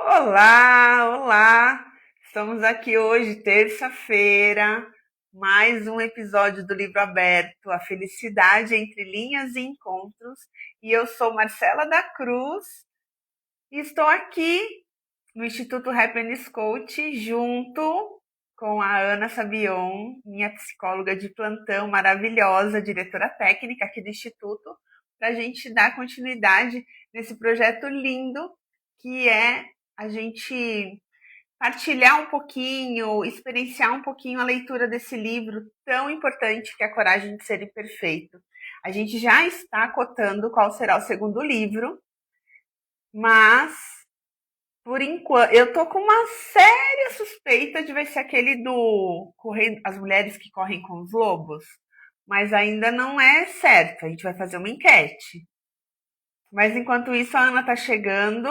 Olá, olá! Estamos aqui hoje, terça-feira, mais um episódio do Livro Aberto, A Felicidade entre Linhas e Encontros. E eu sou Marcela da Cruz e estou aqui no Instituto Happiness Coach junto com a Ana Sabion, minha psicóloga de plantão maravilhosa, diretora técnica aqui do Instituto, para a gente dar continuidade nesse projeto lindo que é a gente partilhar um pouquinho, experienciar um pouquinho a leitura desse livro tão importante que é A Coragem de Ser Imperfeito. A gente já está cotando qual será o segundo livro, mas por enquanto eu tô com uma séria suspeita de vai ser aquele do As Mulheres que Correm com os Lobos, mas ainda não é certo. A gente vai fazer uma enquete. Mas enquanto isso, a Ana tá chegando,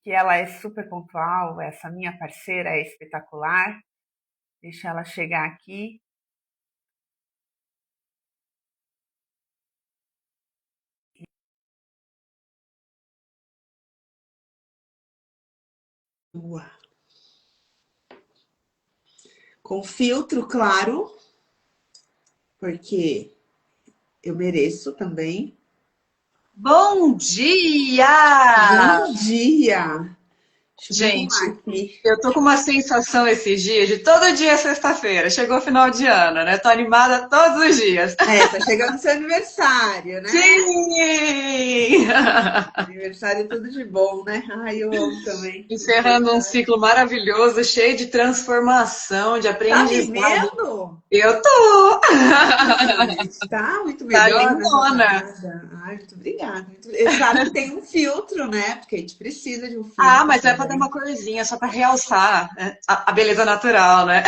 que ela é super pontual, essa minha parceira é espetacular. Deixa ela chegar aqui. Com filtro, claro, porque eu mereço também. Bom dia! Bom dia! Deixa eu me Gente, arrumar aqui. eu tô com uma sensação esses dias de todo dia é sexta-feira. Chegou o final de ano, né? Tô animada todos os dias. Tá chegando seu aniversário, né? Sim! Aniversário é tudo de bom, né? Ai, eu amo também. Encerrando um Aniversário. ciclo maravilhoso, cheio de transformação, de Tá me aprendizado. vendo? Eu tô! Ai, está muito Tá melhor nessa lindona! parada. Ai, muito obrigada. É claro que tem um filtro, né? Porque a gente precisa de um Ah, filtro mas é pra dar uma também. corzinha, só pra realçar, né, a beleza natural, né?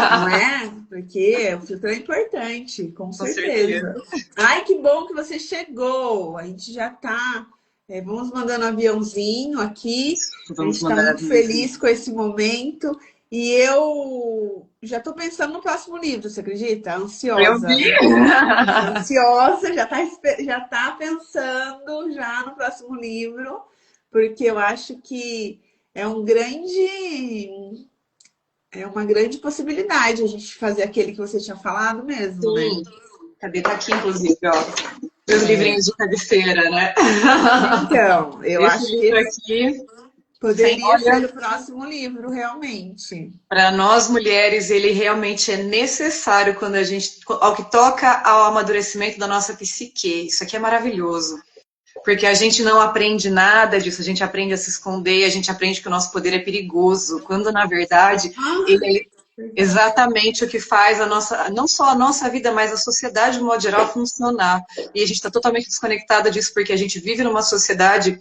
Não é? Porque o filtro é importante, com Com certeza. certeza. Ai, que bom que você chegou. A gente já tá. Vamos mandando um aviãozinho aqui. A gente Vamos está mandar a muito vida. feliz com esse momento. E eu já estou pensando no próximo livro, você acredita? Eu Ansiosa. vi! Ansiosa, já tá pensando já no próximo livro, porque eu acho que é um grande é uma grande possibilidade a gente fazer aquele que você tinha falado mesmo, né? Sim. Cadê? Tá aqui, inclusive, ó. Meus É, livrinhos de cabeceira, né? então, eu Esse acho que livro esse aqui, sem, poderia olha, ser o próximo livro, realmente. para nós mulheres, ele realmente é necessário quando a gente, ao que toca ao amadurecimento da nossa psique. Isso aqui é maravilhoso. Porque a gente não aprende nada disso, a gente aprende a se esconder, a gente aprende que o nosso poder é perigoso, quando na verdade Ah, ele é verdade. exatamente o que faz a nossa, não só a nossa vida, mas a sociedade, de modo geral, funcionar. E a gente está totalmente desconectada disso, porque a gente vive numa sociedade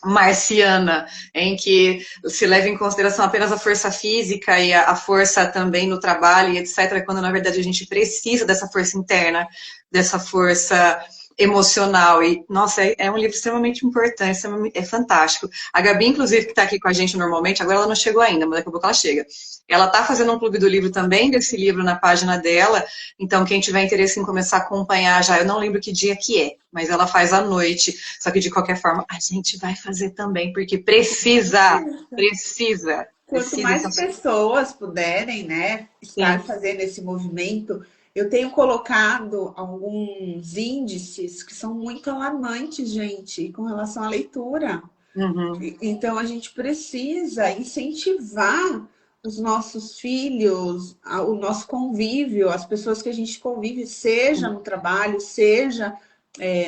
marciana, em que se leva em consideração apenas a força física e a força também no trabalho e etc., quando na verdade a gente precisa dessa força interna, dessa força emocional. E, nossa, é um livro extremamente importante, é fantástico. A Gabi, inclusive, que está aqui com a gente normalmente, agora ela não chegou ainda, mas daqui a pouco ela chega. Ela está fazendo um clube do livro também, desse livro na página dela, então quem tiver interesse em começar a acompanhar já, eu não lembro que dia que é, mas ela faz à noite. Só que de qualquer forma, a gente vai fazer também, porque precisa, precisa, Quanto precisa. mais Então, pessoas puderem, né, estar sim. fazendo esse movimento, eu tenho colocado alguns índices que são muito alarmantes, gente, com relação à leitura. Uhum. Então, a gente precisa incentivar os nossos filhos, o nosso convívio, as pessoas que a gente convive, seja no trabalho, seja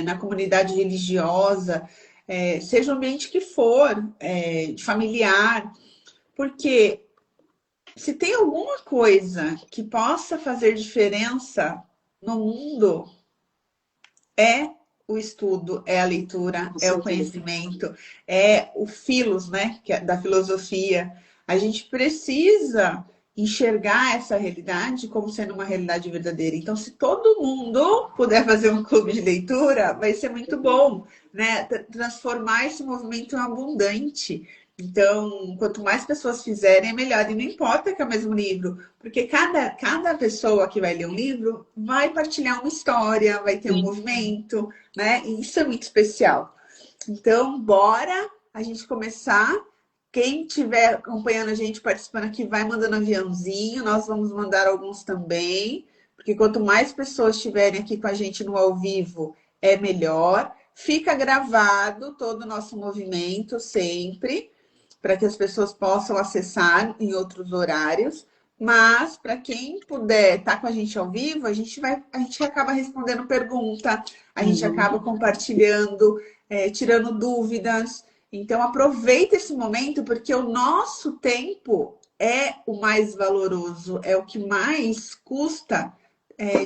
na comunidade religiosa, seja o ambiente que for, de familiar, porque se tem alguma coisa que possa fazer diferença no mundo, é o estudo, é a leitura, Com é o certeza. conhecimento, é o filos, né, que é da filosofia. A gente precisa enxergar essa realidade como sendo uma realidade verdadeira. Então, se todo mundo puder fazer um clube de leitura, vai ser muito bom, né? Transformar esse movimento em abundante. Então, quanto mais pessoas fizerem, é melhor. E não importa que é o mesmo livro, porque cada pessoa que vai ler um livro vai partilhar uma história, vai ter um Sim. movimento, né? E isso é muito especial. Então, bora a gente começar. Quem estiver acompanhando a gente, participando aqui, vai mandando aviãozinho. Nós vamos mandar alguns também, porque quanto mais pessoas estiverem aqui com a gente no ao vivo, é melhor. Fica gravado todo o nosso movimento sempre, para que as pessoas possam acessar em outros horários. Mas para quem puder estar com a gente ao vivo, a gente acaba respondendo pergunta, a gente acaba Uhum. compartilhando, tirando dúvidas. Então aproveita esse momento, porque o nosso tempo é o mais valoroso, é o que mais custa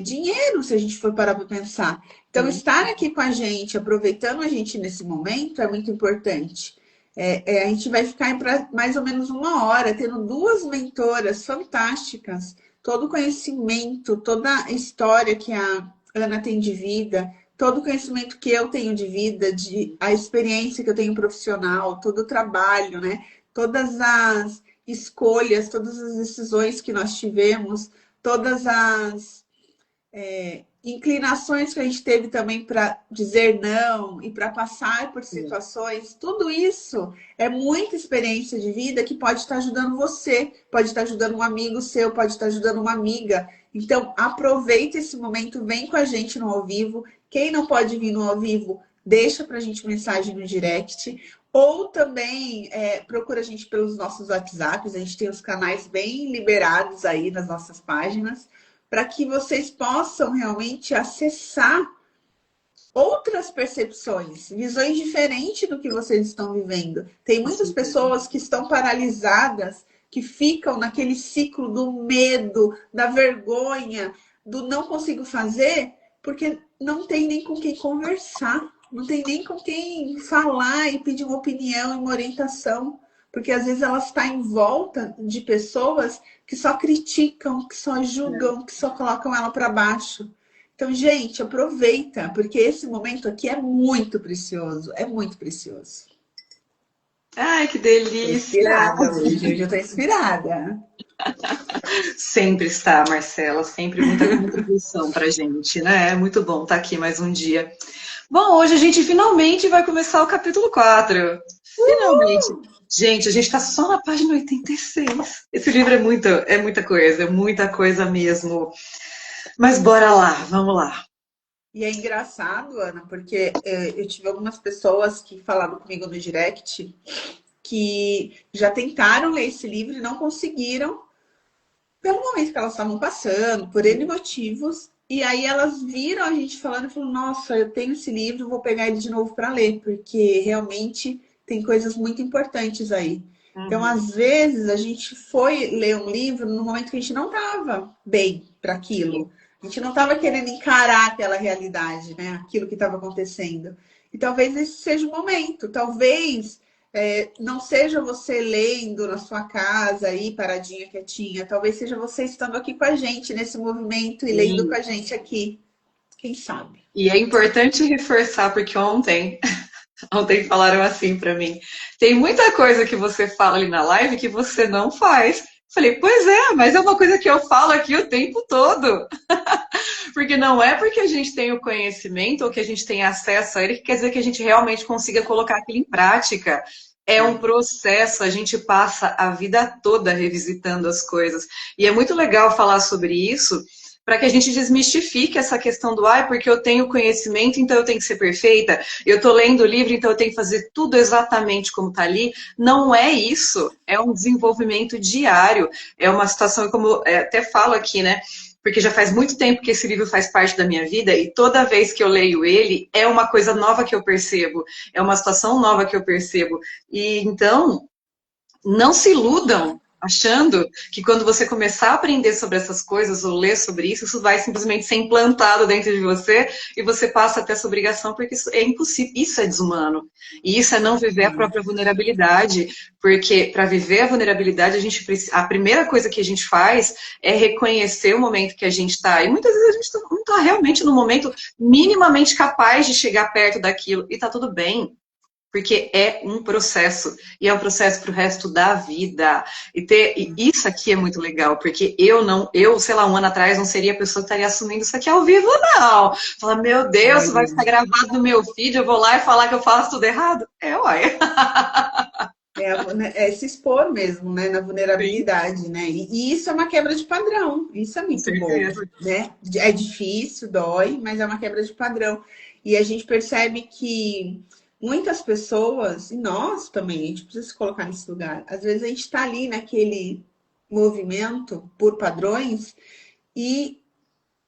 dinheiro, se a gente for parar para pensar. Então, Sim. estar aqui com a gente, aproveitando a gente nesse momento, é muito importante. A gente vai ficar em mais ou menos uma hora, tendo duas mentoras fantásticas, todo o conhecimento, toda a história que a Ana tem de vida, todo o conhecimento que eu tenho de vida, a experiência que eu tenho profissional, todo o trabalho, né? Todas as escolhas, todas as decisões que nós tivemos, todas as inclinações que a gente teve também para dizer não e para passar por Sim. situações, tudo isso é muita experiência de vida que pode estar ajudando você, pode estar ajudando um amigo seu, pode estar ajudando uma amiga. Então, aproveita esse momento, vem com a gente no ao vivo. Quem não pode vir no ao vivo, deixa para a gente mensagem no direct. Ou também procura a gente pelos nossos WhatsApps, a gente tem os canais bem liberados aí nas nossas páginas para que vocês possam realmente acessar outras percepções, visões diferentes do que vocês estão vivendo. Tem Com muitas certeza. pessoas que estão paralisadas, que ficam naquele ciclo do medo, da vergonha, do não consigo fazer, porque não tem nem com quem conversar, não tem nem com quem falar e pedir uma opinião e uma orientação, porque às vezes ela está em volta de pessoas que só criticam, que só É. julgam, que só colocam ela para baixo. Então, gente, aproveita, porque esse momento aqui é muito precioso, é muito precioso. Ai, que Tô delícia! inspirada hoje eu tô inspirada. Sempre está, Marcela, sempre muita contribuição para gente, né? É muito bom estar aqui mais um dia. Bom, hoje a gente finalmente vai começar o capítulo 4. Finalmente. Gente, a gente está só na página 86. Esse livro é muita coisa mesmo. Mas bora lá, vamos lá. E é engraçado, Ana, porque eu tive algumas pessoas que falaram comigo no direct que já tentaram ler esse livro e não conseguiram, pelo momento que elas estavam passando, por N motivos. E aí elas viram a gente falando e falaram: Nossa, eu tenho esse livro, vou pegar ele de novo para ler, porque realmente tem coisas muito importantes aí. Então, Uhum. às vezes, a gente foi ler um livro no momento que a gente não estava bem para aquilo. A gente não estava querendo encarar aquela realidade, né? Aquilo que estava acontecendo. E talvez esse seja o momento. Talvez não seja você lendo na sua casa aí, paradinha, quietinha. Talvez seja você estando aqui com a gente nesse movimento e lendo com a gente aqui. Quem sabe? E é importante reforçar, porque ontem falaram assim para mim: tem muita coisa que você fala ali na live que você não faz. Falei, pois é, mas é uma coisa que eu falo aqui o tempo todo. Porque não é porque a gente tem o conhecimento ou que a gente tem acesso a ele que quer dizer que a gente realmente consiga colocar aquilo em prática. É um processo, a gente passa a vida toda revisitando as coisas. E é muito legal falar sobre isso, para que a gente desmistifique essa questão do ai, porque eu tenho conhecimento, então eu tenho que ser perfeita, eu estou lendo o livro, então eu tenho que fazer tudo exatamente como está ali. Não é isso, é um desenvolvimento diário, é uma situação, como eu até falo aqui, né? Porque já faz muito tempo que esse livro faz parte da minha vida e toda vez que eu leio ele, é uma coisa nova que eu percebo, é uma situação nova que eu percebo. E então, não se iludam achando que quando você começar a aprender sobre essas coisas ou ler sobre isso, isso vai simplesmente ser implantado dentro de você e você passa a ter essa obrigação, porque isso é impossível, isso é desumano. E isso é não viver a própria vulnerabilidade, porque para viver a vulnerabilidade, a primeira coisa que a gente faz é reconhecer o momento que a gente está. E muitas vezes a gente não está realmente no momento minimamente capaz de chegar perto daquilo, e está tudo bem. Porque é um processo, e é um processo para o resto da vida. E isso aqui é muito legal, porque sei lá, um ano atrás não seria a pessoa que estaria assumindo isso aqui ao vivo, não. Fala, meu Deus, isso vai Olha, ficar gravado no meu feed, eu vou lá e falar que eu faço tudo errado? É, olha. É se expor mesmo, né, na Sim, vulnerabilidade, né? E isso é uma quebra de padrão. Isso é com muito bom, certeza. né? É difícil, dói, mas é uma quebra de padrão. E a gente percebe que muitas pessoas, e nós também, a gente precisa se colocar nesse lugar. Às vezes a gente está ali naquele movimento por padrões e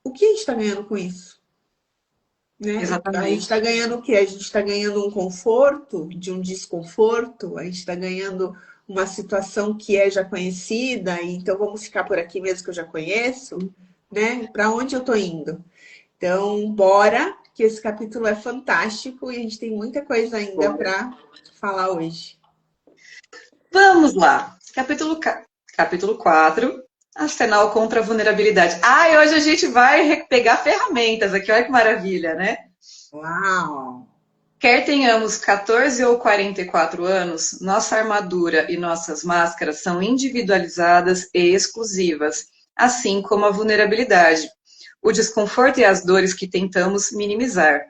o que a gente está ganhando com isso? Né? A gente está Exatamente. ganhando o quê? A gente está ganhando um conforto de um desconforto, a gente está ganhando uma situação que é já conhecida, e então vamos ficar por aqui mesmo que eu já conheço, né? Para onde eu estou indo? Então, bora, que esse capítulo é fantástico e a gente tem muita coisa ainda Bora. para falar hoje. Vamos lá. Capítulo 4. Arsenal contra a vulnerabilidade. Ah, e hoje a gente vai pegar ferramentas aqui, olha que maravilha, né? Uau! Quer tenhamos 14 ou 44 anos, nossa armadura e nossas máscaras são individualizadas e exclusivas, assim como a vulnerabilidade, o desconforto e as dores que tentamos minimizar.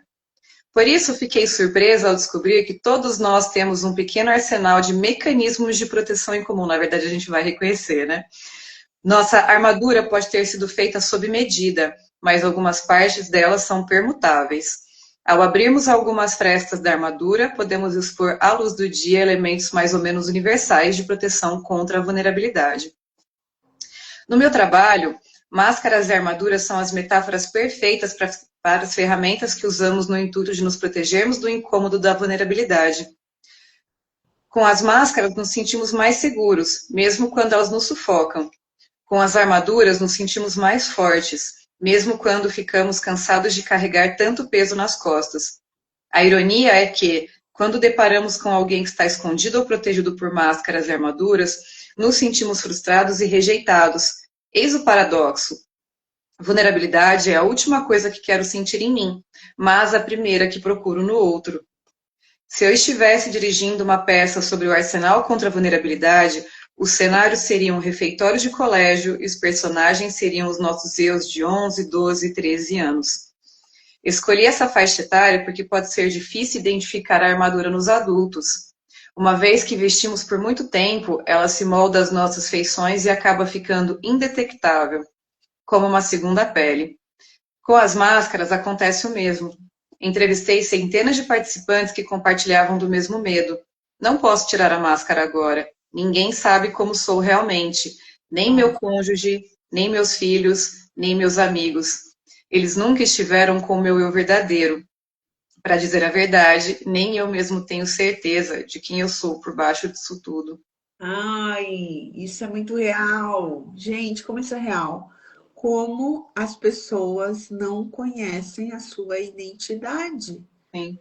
Por isso, fiquei surpresa ao descobrir que todos nós temos um pequeno arsenal de mecanismos de proteção em comum. Na verdade, a gente vai reconhecer, né? Nossa armadura pode ter sido feita sob medida, mas algumas partes dela são permutáveis. Ao abrirmos algumas frestas da armadura, podemos expor à luz do dia elementos mais ou menos universais de proteção contra a vulnerabilidade. No meu trabalho, máscaras e armaduras são as metáforas perfeitas para as ferramentas que usamos no intuito de nos protegermos do incômodo da vulnerabilidade. Com as máscaras, nos sentimos mais seguros, mesmo quando elas nos sufocam. Com as armaduras, nos sentimos mais fortes, mesmo quando ficamos cansados de carregar tanto peso nas costas. A ironia é que, quando deparamos com alguém que está escondido ou protegido por máscaras e armaduras, nos sentimos frustrados e rejeitados. Eis o paradoxo. Vulnerabilidade é a última coisa que quero sentir em mim, mas a primeira que procuro no outro. Se eu estivesse dirigindo uma peça sobre o arsenal contra a vulnerabilidade, o cenário seria um refeitório de colégio e os personagens seriam os nossos eus de 11, 12 e 13 anos. Escolhi essa faixa etária porque pode ser difícil identificar a armadura nos adultos. Uma vez que vestimos por muito tempo, ela se molda às nossas feições e acaba ficando indetectável, como uma segunda pele. Com as máscaras acontece o mesmo. Entrevistei centenas de participantes que compartilhavam do mesmo medo. Não posso tirar a máscara agora. Ninguém sabe como sou realmente. Nem meu cônjuge, nem meus filhos, nem meus amigos. Eles nunca estiveram com o meu eu verdadeiro. Para dizer a verdade, nem eu mesmo tenho certeza de quem eu sou por baixo disso tudo. Ai, isso é muito real. Gente, como isso é real? Como as pessoas não conhecem a sua identidade. Sim.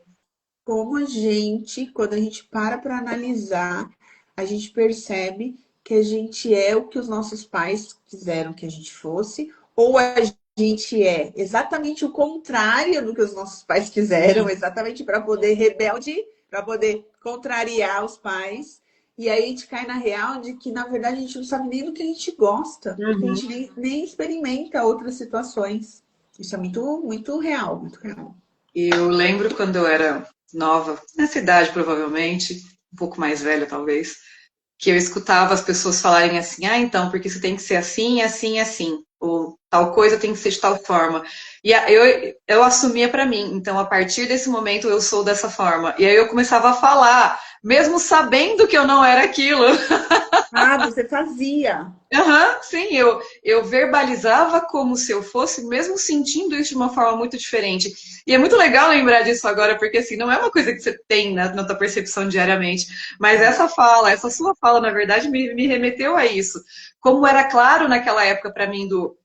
Como a gente, quando a gente para analisar, a gente percebe que a gente é o que os nossos pais quiseram que a gente fosse, ou a gente é exatamente o contrário do que os nossos pais quiseram, exatamente para poder rebelde, para poder contrariar os pais. E aí a gente cai na real de que, na verdade, a gente não sabe nem do que a gente gosta, porque a Uhum. gente nem experimenta outras situações. Isso é muito, muito real, muito real. Eu lembro quando eu era nova, nessa idade provavelmente, um pouco mais velha talvez, que eu escutava as pessoas falarem assim, ah, então, porque isso tem que ser assim, assim, assim, ou tal coisa tem que ser de tal forma. Eu assumia para mim, então a partir desse momento eu sou dessa forma. E aí eu começava a falar, mesmo sabendo que eu não era aquilo. Ah, você fazia. Aham, sim, eu verbalizava como se eu fosse, mesmo sentindo isso de uma forma muito diferente. E é muito legal lembrar disso agora, porque assim, não é uma coisa que você tem na tua percepção diariamente, mas essa fala, essa sua fala, na verdade, me remeteu a isso. Como era claro naquela época para mim do,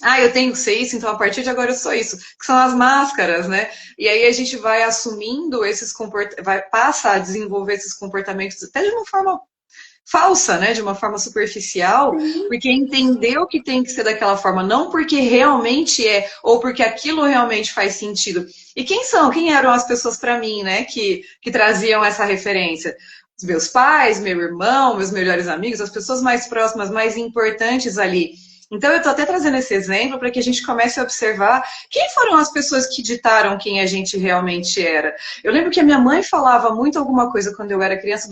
ah, eu tenho que ser isso, então a partir de agora eu sou isso, que são as máscaras, né? E aí a gente vai assumindo esses comportamentos, passa a desenvolver esses comportamentos até de uma forma falsa, né, de uma forma superficial, porque entendeu que tem que ser daquela forma, não porque realmente é, ou porque aquilo realmente faz sentido. E quem são? Quem eram as pessoas para mim, né, que traziam essa referência? Os meus pais, meu irmão, meus melhores amigos, as pessoas mais próximas, mais importantes ali. Então, eu estou até trazendo esse exemplo para que a gente comece a observar quem foram as pessoas que ditaram quem a gente realmente era. Eu lembro que a minha mãe falava muito alguma coisa quando eu era criança,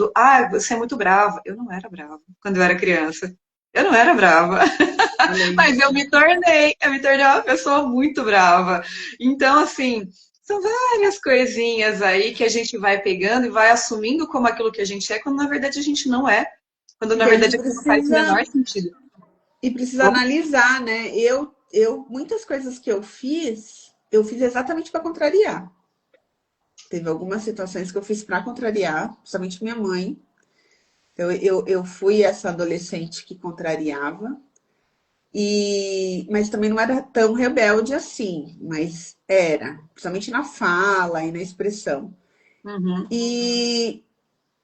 você é muito brava. Eu não era brava quando eu era criança. Eu não era brava. Olha Mas isso. eu me tornei uma pessoa muito brava. Então, assim, são várias coisinhas aí que a gente vai pegando e vai assumindo como aquilo que a gente é, quando na verdade a gente não é. Quando E na que a gente verdade aquilo não faz o precisa menor sentido. precisa analisar, né? Muitas coisas que eu fiz exatamente para contrariar. Teve algumas situações que eu fiz para contrariar, principalmente minha mãe. Então, eu fui essa adolescente que contrariava, mas também não era tão rebelde assim, mas era, principalmente na fala e na expressão. Uhum, E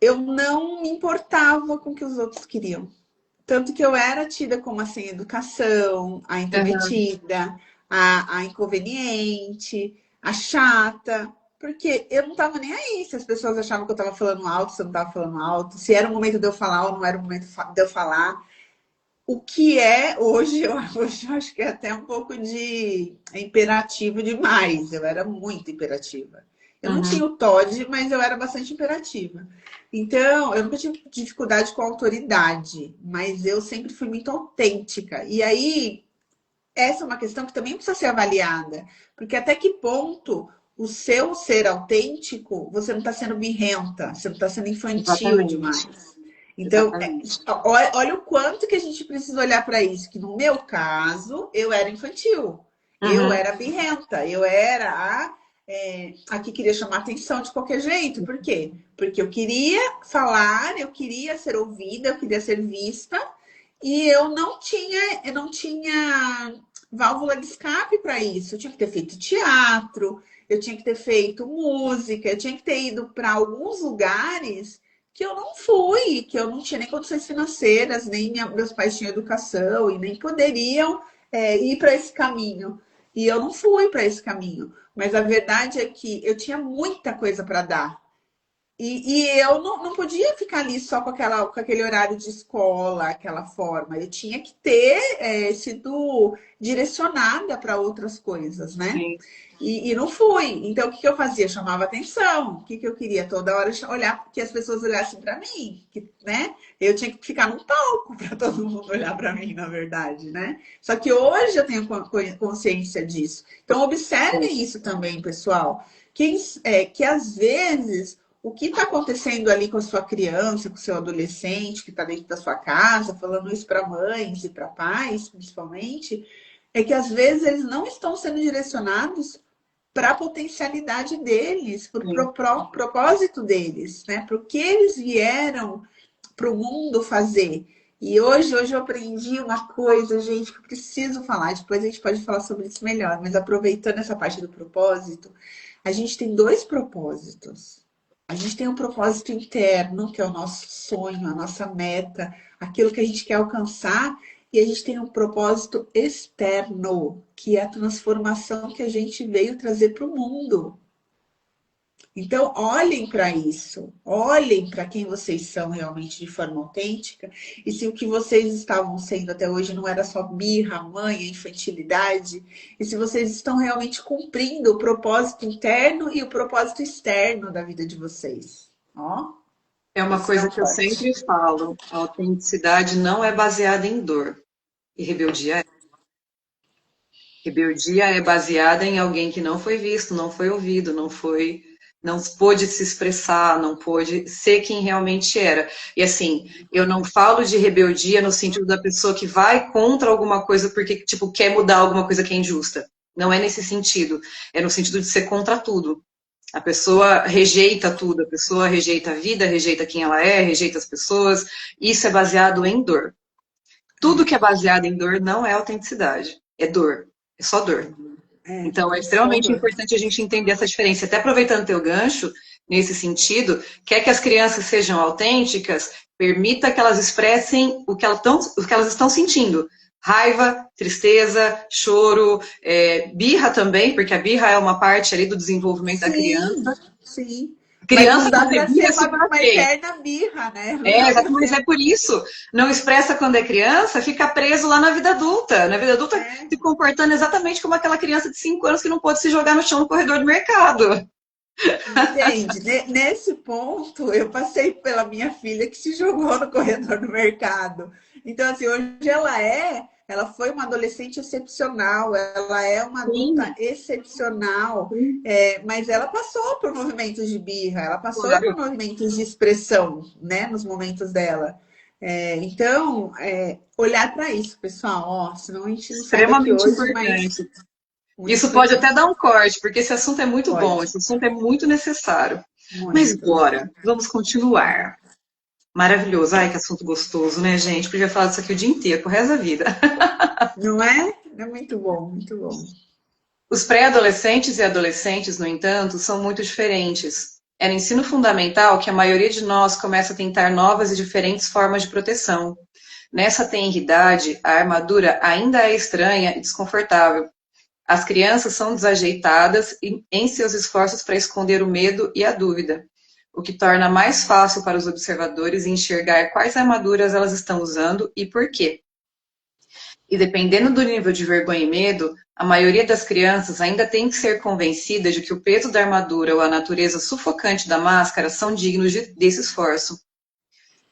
eu não me importava com o que os outros queriam. Tanto que eu era tida como a sem educação, a uhum, intrometida, a inconveniente, a chata, porque eu não estava nem aí se as pessoas achavam que eu estava falando alto, se eu não estava falando alto, se era o momento de eu falar ou não era o momento de eu falar. O que é hoje, hoje eu acho que é até um pouco de imperativo demais. Eu era muito imperativa. Eu não tinha uhum. o TOD, mas eu era bastante imperativa. Então, eu nunca tive dificuldade com a autoridade, mas eu sempre fui muito autêntica. E aí, essa é uma questão que também precisa ser avaliada, porque até que ponto o seu ser autêntico, você não está sendo birrenta, você não está sendo infantil Exatamente, demais. Então, exatamente. olha o quanto que a gente precisa olhar para isso, que no meu caso, eu era infantil, eu Uhum, era birrenta, eu era a que queria chamar atenção de qualquer jeito. Por quê? Porque eu queria falar, eu queria ser ouvida, eu queria ser vista, e eu não tinha válvula de escape para isso. Eu tinha que ter feito teatro, eu tinha que ter feito música, eu tinha que ter ido para alguns lugares que eu não fui, que eu não tinha nem condições financeiras, nem meus pais tinham educação e nem poderiam ir para esse caminho. E eu não fui para esse caminho. Mas a verdade é que eu tinha muita coisa para dar. E eu não podia ficar ali só com aquele horário de escola, aquela forma. Eu tinha que ter sido direcionada para outras coisas, né? sim. E não fui. Então, o que eu fazia? Chamava atenção. O que eu queria? Toda hora olhar, que as pessoas olhassem para mim, né? Eu tinha que ficar num palco para todo mundo olhar para mim, na verdade, né? Só que hoje eu tenho consciência disso. Então, observem isso também, pessoal. Que às vezes o que está acontecendo ali com a sua criança, com o seu adolescente que está dentro da sua casa, falando isso para mães e para pais, principalmente, é que às vezes eles não estão sendo direcionados para a potencialidade deles, para Sim. o propósito deles, né? Para o que eles vieram para o mundo fazer. E hoje eu aprendi uma coisa, gente, que eu preciso falar. Depois a gente pode falar sobre isso melhor, mas aproveitando essa parte do propósito, a gente tem dois propósitos. A gente tem um propósito interno, que é o nosso sonho, a nossa meta, aquilo que a gente quer alcançar, e a gente tem um propósito externo, que é a transformação que a gente veio trazer para o mundo. Então, olhem para isso, olhem para quem vocês são realmente de forma autêntica, e se o que vocês estavam sendo até hoje não era só birra, manha, infantilidade, e se vocês estão realmente cumprindo o propósito interno e o propósito externo da vida de vocês. Ó, É uma isso é coisa um que eu forte. sempre falo: a autenticidade não é baseada em dor. E rebeldia é. Rebeldia é baseada em alguém que não foi visto, não foi ouvido, não pôde se expressar, não pôde ser quem realmente era. E assim, eu não falo de rebeldia no sentido da pessoa que vai contra alguma coisa porque, tipo, quer mudar alguma coisa que é injusta. Não é nesse sentido. É no sentido de ser contra tudo. A pessoa rejeita tudo, a pessoa rejeita a vida, rejeita quem ela é, rejeita as pessoas. Isso é baseado em dor. Tudo que é baseado em dor não é autenticidade, é dor, é só dor. Então, é Só extremamente dor. importante a gente entender essa diferença. Até aproveitando teu gancho, nesse sentido, quer que as crianças sejam autênticas, permita que elas expressem o que elas estão sentindo. Raiva, tristeza, choro, birra também, porque a birra é uma parte ali do desenvolvimento da Sim, criança. sim. Mas não Criança dá quando é para birra ser se uma bloqueia. eterna birra, né? Não É, dá exato, para mas ser. é por isso. Não expressa quando é criança, fica preso lá na vida adulta. Na vida adulta, É, se comportando exatamente como aquela criança de 5 anos que não pode se jogar no chão no corredor do mercado. entende? Nesse ponto, eu passei pela minha filha que se jogou no corredor do mercado. Então, assim, hoje ela foi uma adolescente excepcional, ela é uma adulta Sim, excepcional, sim, mas ela passou por movimentos de birra, ela passou por claro. movimentos de expressão, né, nos momentos dela. Então, olhar para isso, pessoal, ó, senão a gente não sai daqui Extremamente hoje, mas importante. muito Isso pode até importante. dar um corte, porque esse assunto é muito bom, Pode, esse assunto é muito necessário. Mas muito. bora, vamos continuar. Maravilhoso. Ai, que assunto gostoso, né, gente? Podia falar disso aqui o dia inteiro, pro resto da vida. Não é? É muito bom, muito bom. Os pré-adolescentes e adolescentes, no entanto, são muito diferentes. É no ensino fundamental que a maioria de nós começa a tentar novas e diferentes formas de proteção. Nessa tenridade, a armadura ainda é estranha e desconfortável. As crianças são desajeitadas em seus esforços para esconder o medo e a dúvida, o que torna mais fácil para os observadores enxergar quais armaduras elas estão usando e por quê. E dependendo do nível de vergonha e medo, a maioria das crianças ainda tem que ser convencida de que o peso da armadura ou a natureza sufocante da máscara são dignos desse esforço.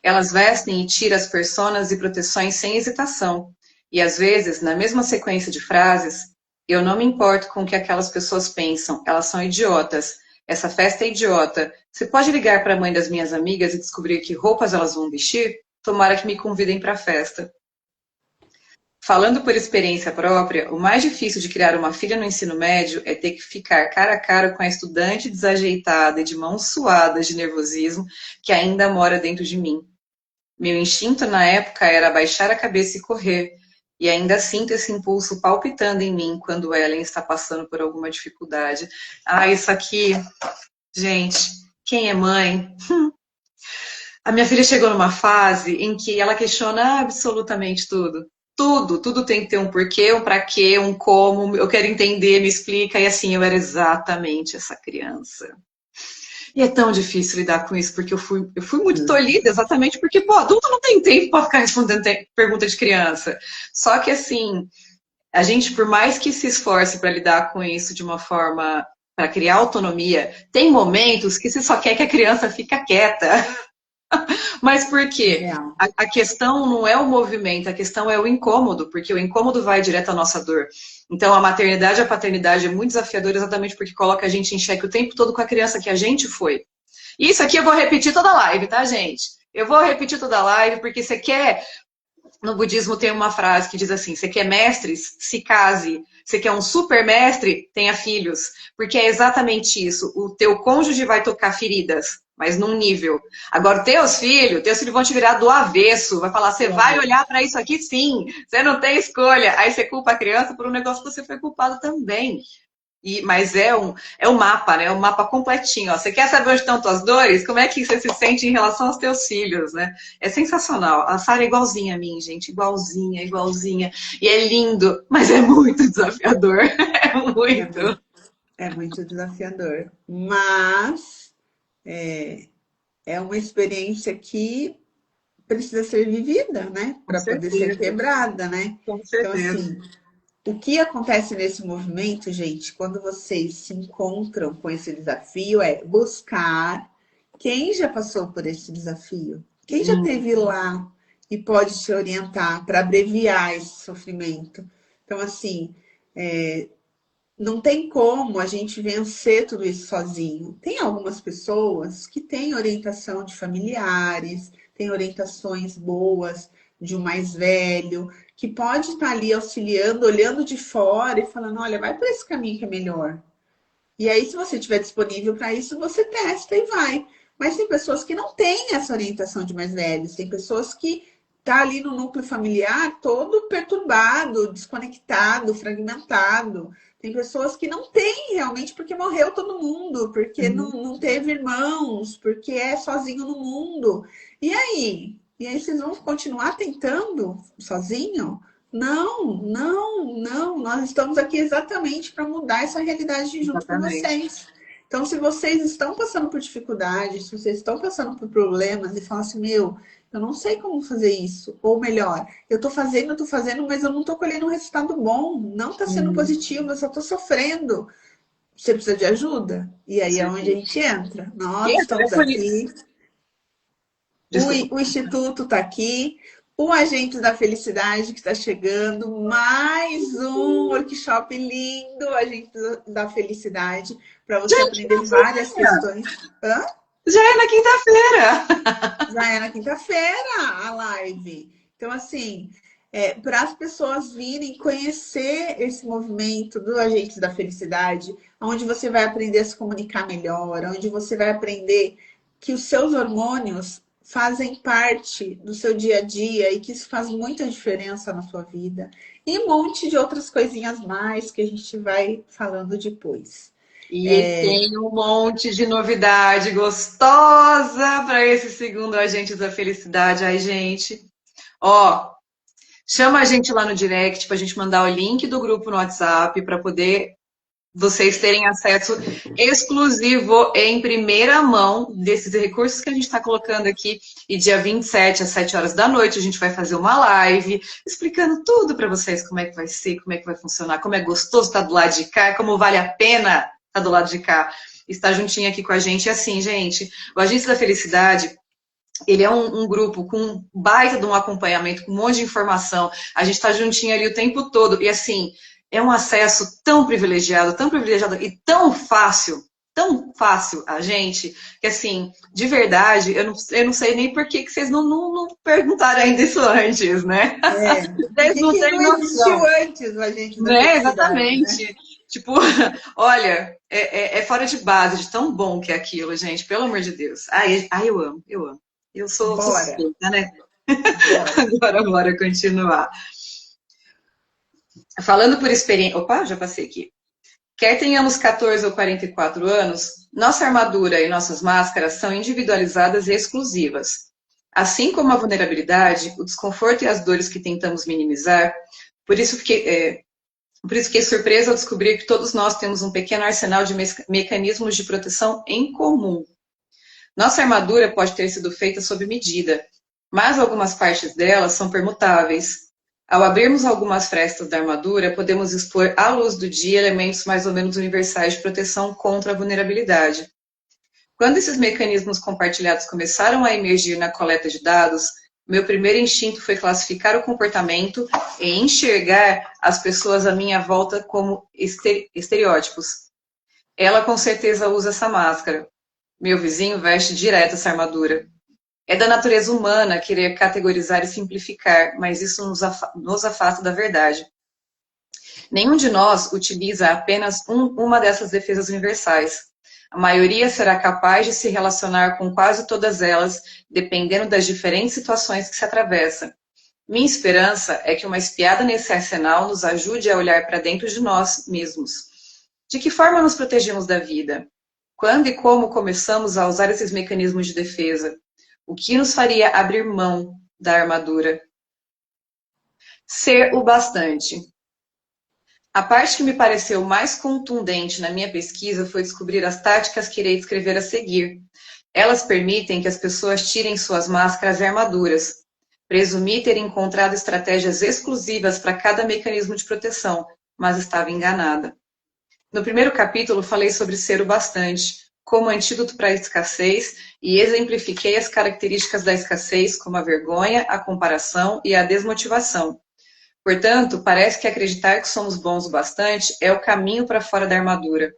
Elas vestem e tiram as personas e proteções sem hesitação. E às vezes, na mesma sequência de frases, eu não me importo com o que aquelas pessoas pensam, elas são idiotas. Essa festa é idiota. Você pode ligar para a mãe das minhas amigas e descobrir que roupas elas vão vestir? Tomara que me convidem para a festa. Falando por experiência própria, o mais difícil de criar uma filha no ensino médio é ter que ficar cara a cara com a estudante desajeitada e de mãos suadas de nervosismo que ainda mora dentro de mim. Meu instinto na época era abaixar a cabeça e correr, e ainda sinto esse impulso palpitando em mim quando Ellen está passando por alguma dificuldade. Ah, isso aqui, gente, quem é mãe? A minha filha chegou numa fase em que ela questiona absolutamente tudo. Tudo, tudo tem que ter um porquê, um pra quê, um como, eu quero entender, me explica, e assim, eu era exatamente essa criança. E é tão difícil lidar com isso, porque eu fui muito tolhida, exatamente porque, pô, adulto não tem tempo para ficar respondendo pergunta de criança. Só que, assim, a gente, por mais que se esforce para lidar com isso de uma forma, para criar autonomia, tem momentos que você só quer que a criança fique quieta. Mas por É quê? real. A questão não é o movimento, a questão é o incômodo, porque o incômodo vai direto à nossa dor. Então, a maternidade e a paternidade é muito desafiadora exatamente porque coloca a gente em xeque o tempo todo com a criança que a gente foi. Isso aqui eu vou repetir toda a live, tá, gente? Eu vou repetir toda a live porque você quer. No budismo tem uma frase que diz assim: você quer mestres? Se case. Você quer um super mestre? Tenha filhos. Porque é exatamente isso. O teu cônjuge vai tocar feridas, mas num nível. Agora, teus filhos vão te virar do avesso. Vai falar: você vai olhar para isso aqui sim. Você não tem escolha. Aí você culpa a criança por um negócio que você foi culpado também. Mas é um mapa, né? É um mapa completinho. Ó. Você quer saber onde estão tuas dores? Como é que você se sente em relação aos teus filhos, né? É sensacional. A Sara é igualzinha a mim, gente. Igualzinha, igualzinha. E é lindo, mas é muito desafiador. É É muito, muito. é muito desafiador. Mas é uma experiência que precisa ser vivida, né? Com Para poder ser certeza, quebrada, né? com Então, certeza. assim, o que acontece nesse movimento, gente, quando vocês se encontram com esse desafio, é buscar quem já passou por esse desafio, quem já Hum, esteve lá e pode te orientar para abreviar esse sofrimento. Então, assim, não tem como a gente vencer tudo isso sozinho. Tem algumas pessoas que têm orientação de familiares, têm orientações boas de um mais velho, que pode estar ali auxiliando, olhando de fora e falando: olha, vai por esse caminho que é melhor. E aí, se você estiver disponível para isso, você testa e vai. Mas tem pessoas que não têm essa orientação de mais velhos, tem pessoas que tá ali no núcleo familiar todo perturbado, desconectado, fragmentado. Tem pessoas que não têm realmente porque morreu todo mundo, porque uhum, não teve irmãos, porque é sozinho no mundo. E aí? E aí vocês vão continuar tentando sozinho? Não, não, não. Nós estamos aqui exatamente para mudar essa realidade junto com exatamente. vocês. Então, se vocês estão passando por dificuldades, se vocês estão passando por problemas e falam assim, meu, eu não sei como fazer isso, ou melhor, eu tô fazendo, mas eu não tô colhendo um resultado bom, não tá sendo Uhum. positivo, eu só tô sofrendo. Você precisa de ajuda? E Com aí é onde a certeza. gente entra. E Nós é estamos aqui, Desculpa. o Instituto está aqui, o Agentes da Felicidade que está chegando, mais um workshop lindo, Agentes da Felicidade, para você Gente, aprender várias questões. Hã? já é na quinta-feira. Já é na quinta-feira a live. Então, assim, para as pessoas virem conhecer esse movimento do Agentes da Felicidade, onde você vai aprender a se comunicar melhor, onde você vai aprender que os seus hormônios fazem parte do seu dia a dia e que isso faz muita diferença na sua vida. E um monte de outras coisinhas mais que a gente vai falando depois. E tem um monte de novidade gostosa para esse segundo Agente da Felicidade. Ai, gente. Ó, chama a gente lá no direct para a gente mandar o link do grupo no WhatsApp para poder vocês terem acesso exclusivo em primeira mão desses recursos que a gente está colocando aqui. E dia 27, às 7 horas da noite, a gente vai fazer uma live explicando tudo para vocês, como é que vai ser, como é que vai funcionar, como é gostoso estar do lado de cá, como vale a pena estar do lado de cá. Estar juntinho aqui com a gente. E assim, gente, o Agência da Felicidade, ele é um grupo com um baita de um acompanhamento, com um monte de informação. A gente está juntinho ali o tempo todo. E assim, é um acesso tão privilegiado e tão fácil a gente, que assim, de verdade, eu não sei nem por que vocês não perguntaram ainda isso antes, né? Por Vocês que não que têm não existiu noção. antes o Agentes da Né, Felicidade, né? exatamente. Tipo, olha, é fora de base, de tão bom que é aquilo, gente, pelo amor de Deus. Ai, eu amo, eu amo. Eu sou Bora, suspeita, né? bora. Agora, bora continuar. Falando por experiência. Opa, já passei aqui. Quer tenhamos 14 ou 44 anos, nossa armadura e nossas máscaras são individualizadas e exclusivas. Assim como a vulnerabilidade, o desconforto e as dores que tentamos minimizar, por isso fiquei surpresa ao descobrir que todos nós temos um pequeno arsenal de mecanismos de proteção em comum. Nossa armadura pode ter sido feita sob medida, mas algumas partes dela são permutáveis. Ao abrirmos algumas frestas da armadura, podemos expor à luz do dia elementos mais ou menos universais de proteção contra a vulnerabilidade. Quando esses mecanismos compartilhados começaram a emergir na coleta de dados, meu primeiro instinto foi classificar o comportamento e enxergar as pessoas à minha volta como estereótipos. Ela com certeza usa essa máscara. Meu vizinho veste direto essa armadura. É da natureza humana querer categorizar e simplificar, mas isso nos afasta da verdade. Nenhum de nós utiliza apenas uma dessas defesas universais. A maioria será capaz de se relacionar com quase todas elas, dependendo das diferentes situações que se atravessa. Minha esperança é que uma espiada nesse arsenal nos ajude a olhar para dentro de nós mesmos. De que forma nos protegemos da vida? Quando e como começamos a usar esses mecanismos de defesa? O que nos faria abrir mão da armadura? Ser o bastante. A parte que me pareceu mais contundente na minha pesquisa foi descobrir as táticas que irei descrever a seguir. Elas permitem que as pessoas tirem suas máscaras e armaduras. Presumi ter encontrado estratégias exclusivas para cada mecanismo de proteção, mas estava enganada. No primeiro capítulo, falei sobre ser o bastante, como antídoto para a escassez, e exemplifiquei as características da escassez, como a vergonha, a comparação e a desmotivação. Portanto, parece que acreditar que somos bons o bastante é o caminho para fora da armadura.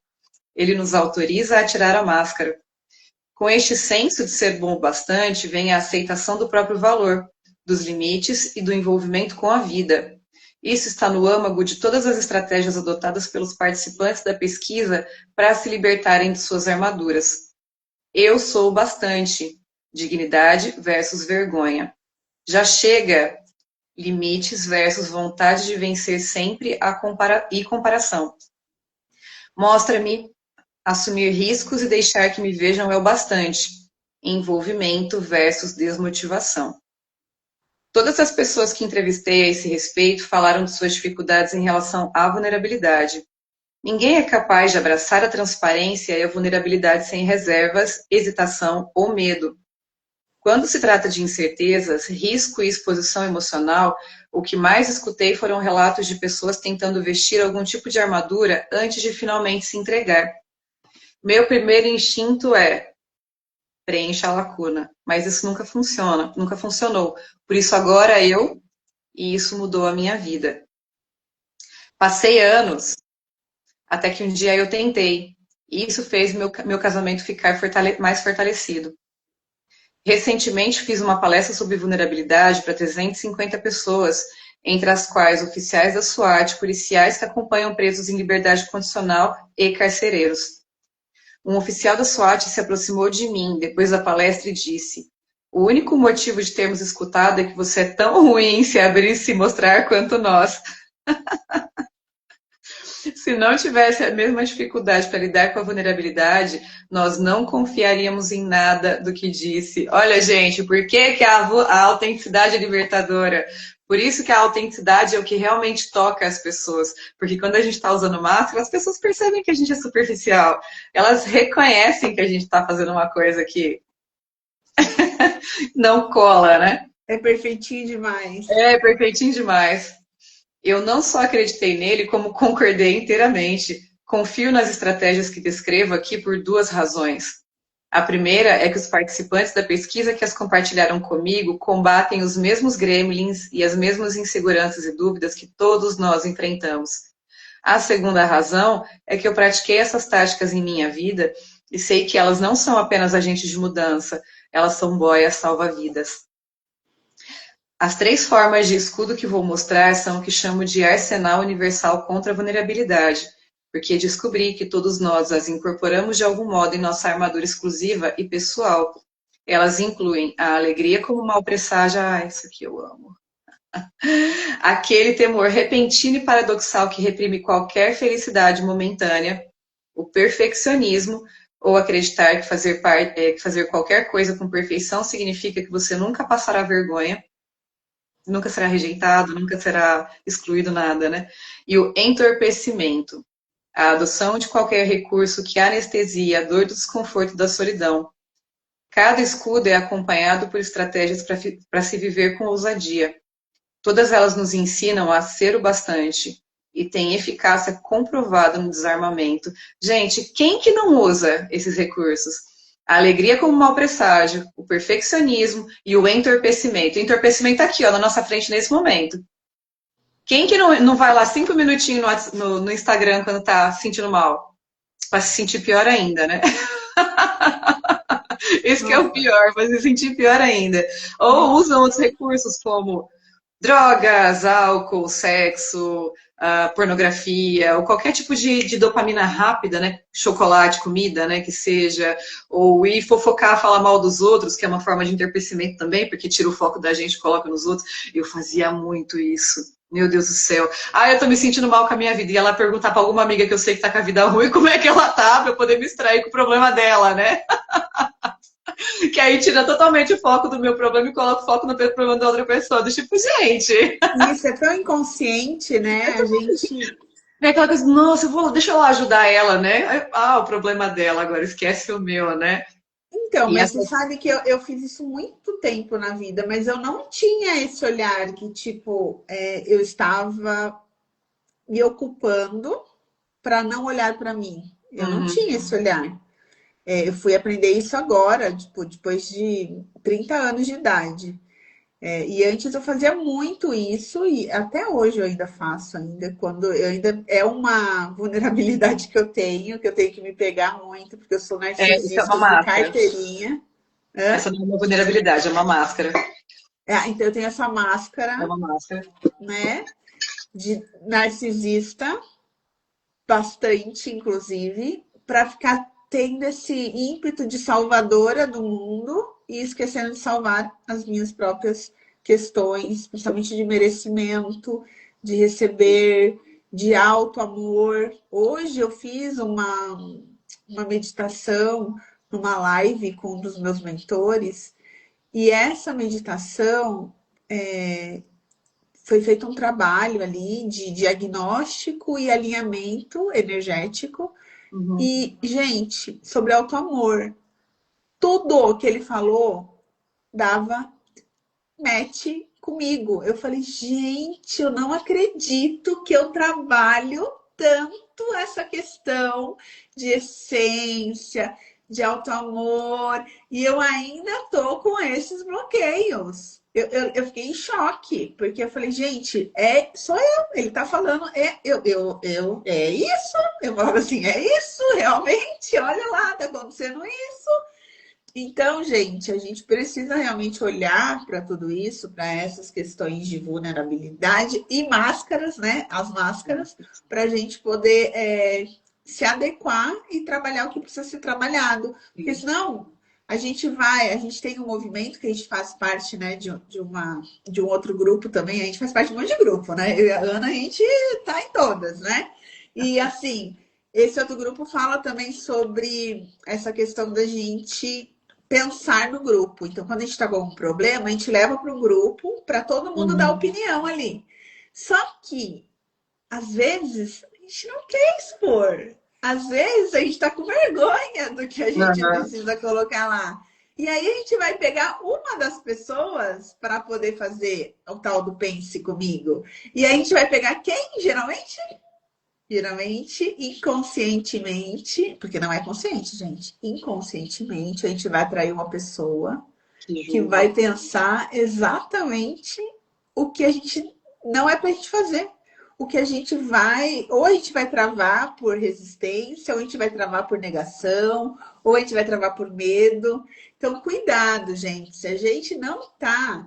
Ele nos autoriza a tirar a máscara. Com este senso de ser bom o bastante, vem a aceitação do próprio valor, dos limites e do envolvimento com a vida. Isso está no âmago de todas as estratégias adotadas pelos participantes da pesquisa para se libertarem de suas armaduras. Eu sou o bastante. Dignidade versus vergonha. Já chega limites versus vontade de vencer sempre e comparação. Mostra-me assumir riscos e deixar que me vejam é o bastante. Envolvimento versus desmotivação. Todas as pessoas que entrevistei a esse respeito falaram de suas dificuldades em relação à vulnerabilidade. Ninguém é capaz de abraçar a transparência e a vulnerabilidade sem reservas, hesitação ou medo. Quando se trata de incertezas, risco e exposição emocional, o que mais escutei foram relatos de pessoas tentando vestir algum tipo de armadura antes de finalmente se entregar. Meu primeiro instinto é preencha a lacuna, mas isso nunca funciona, nunca funcionou. Por isso agora e isso mudou a minha vida. Passei anos até que um dia eu tentei, e isso fez meu casamento ficar mais fortalecido. Recentemente fiz uma palestra sobre vulnerabilidade para 350 pessoas, entre as quais oficiais da SWAT, policiais que acompanham presos em liberdade condicional e carcereiros. Um oficial da SWAT se aproximou de mim depois da palestra e disse: o único motivo de termos escutado é que você é tão ruim em se abrir e se mostrar quanto nós. Se não tivesse a mesma dificuldade para lidar com a vulnerabilidade, nós não confiaríamos em nada do que disse. Olha, gente, por que, que a autenticidade é libertadora? Por isso que a autenticidade é o que realmente toca as pessoas. Porque quando a gente está usando máscara, as pessoas percebem que a gente é superficial. Elas reconhecem que a gente está fazendo uma coisa que não cola, né? É perfeitinho demais. É perfeitinho demais. Eu não só acreditei nele, como concordei inteiramente. Confio nas estratégias que descrevo aqui por duas razões. A primeira é que os participantes da pesquisa que as compartilharam comigo combatem os mesmos gremlins e as mesmas inseguranças e dúvidas que todos nós enfrentamos. A segunda razão é que eu pratiquei essas táticas em minha vida e sei que elas não são apenas agentes de mudança, elas são boias salva-vidas. As três formas de escudo que vou mostrar são o que chamo de arsenal universal contra a vulnerabilidade, porque descobri que todos nós as incorporamos de algum modo em nossa armadura exclusiva e pessoal. Elas incluem a alegria como mal presságio, isso aqui eu amo. Aquele temor repentino e paradoxal que reprime qualquer felicidade momentânea, o perfeccionismo, ou acreditar que fazer qualquer coisa com perfeição significa que você nunca passará vergonha, nunca será rejeitado, nunca será excluído nada, né? E o entorpecimento, a adoção de qualquer recurso que anestesia a dor do desconforto da solidão. Cada escudo é acompanhado por estratégias para se viver com ousadia. Todas elas nos ensinam a ser o bastante e têm eficácia comprovada no desarmamento. Gente, quem que não usa esses recursos? A alegria como mau presságio, o perfeccionismo e o entorpecimento. O entorpecimento está aqui, ó, na nossa frente nesse momento. Quem que não vai lá 5 minutinhos no Instagram quando está se sentindo mal? Para se sentir pior ainda, né? Esse que é o Nossa, pior, para se sentir pior ainda. Ou usam outros recursos como drogas, álcool, sexo, pornografia, ou qualquer tipo de dopamina rápida, né? Chocolate, comida, né? Que seja, ou ir fofocar, falar mal dos outros, que é uma forma de entorpecimento também, porque tira o foco da gente e coloca nos outros. Eu fazia muito isso. Meu Deus do céu. Eu tô me sentindo mal com a minha vida. E ela perguntar pra alguma amiga que eu sei que tá com a vida ruim como é que ela tá, pra eu poder me extrair com o problema dela, né? Que aí tira totalmente o foco do meu problema e coloca o foco no problema da outra pessoa. Do tipo, gente, isso é tão inconsciente, né? A gente. vem aquela coisa, nossa, deixa eu lá ajudar ela, né? O problema dela, agora esquece o meu, né? Então, E mas essa. você sabe que eu fiz isso muito tempo na vida, mas eu não tinha esse olhar que, tipo, eu estava me ocupando para não olhar para mim. Eu não Uhum. tinha esse olhar. Eu fui aprender isso agora, tipo, depois de 30 anos de idade. E antes eu fazia muito isso, e até hoje eu ainda faço, ainda quando eu ainda é uma vulnerabilidade que eu tenho que me pegar muito, porque eu sou Isso é uma narcisista de máscara. carteirinha. Hã? Essa não é uma vulnerabilidade, é uma máscara. Então eu tenho essa É máscara, uma máscara. né, de narcisista, bastante, inclusive, para ficar tendo esse ímpeto de salvadora do mundo e esquecendo de salvar as minhas próprias questões, principalmente de merecimento, de receber, de alto amor. Hoje eu fiz uma meditação numa live com um dos meus mentores, e essa meditação foi feito um trabalho ali de diagnóstico e alinhamento energético. Uhum. E, gente, sobre auto-amor, tudo que ele falou dava match comigo. Eu falei, gente, eu não acredito que eu trabalho tanto essa questão de essência, de auto-amor, e eu ainda tô com esses bloqueios. Eu fiquei em choque, porque eu falei, gente, sou eu, ele tá falando, é isso. Eu falava assim, é isso, realmente, olha lá, tá acontecendo isso. Então, gente, a gente precisa realmente olhar para tudo isso, para essas questões de vulnerabilidade e máscaras, né? As máscaras, para a gente poder se adequar e trabalhar o que precisa ser trabalhado. Porque senão a gente tem um movimento que a gente faz parte, né, de um outro grupo também, a gente faz parte de um monte de grupo, né? Eu e a Ana, a gente tá em todas, né? E assim, esse outro grupo fala também sobre essa questão da gente pensar no grupo. Então, quando a gente está com algum problema, a gente leva para o grupo para todo mundo dar Uhum. opinião ali. Só que, às vezes, a gente não quer expor. Às vezes, a gente está com vergonha do que a gente Uhum. precisa colocar lá. E aí, a gente vai pegar uma das pessoas para poder fazer o tal do pense comigo. E aí, a gente vai pegar quem? Geralmente, inconscientemente, porque não é consciente, gente. Inconscientemente, a gente vai atrair uma pessoa Que que julga. vai pensar exatamente o que a gente não é para a gente fazer. O que a gente vai, ou a gente vai travar por resistência, ou a gente vai travar por negação, ou a gente vai travar por medo. Então, cuidado, gente. Se a gente não está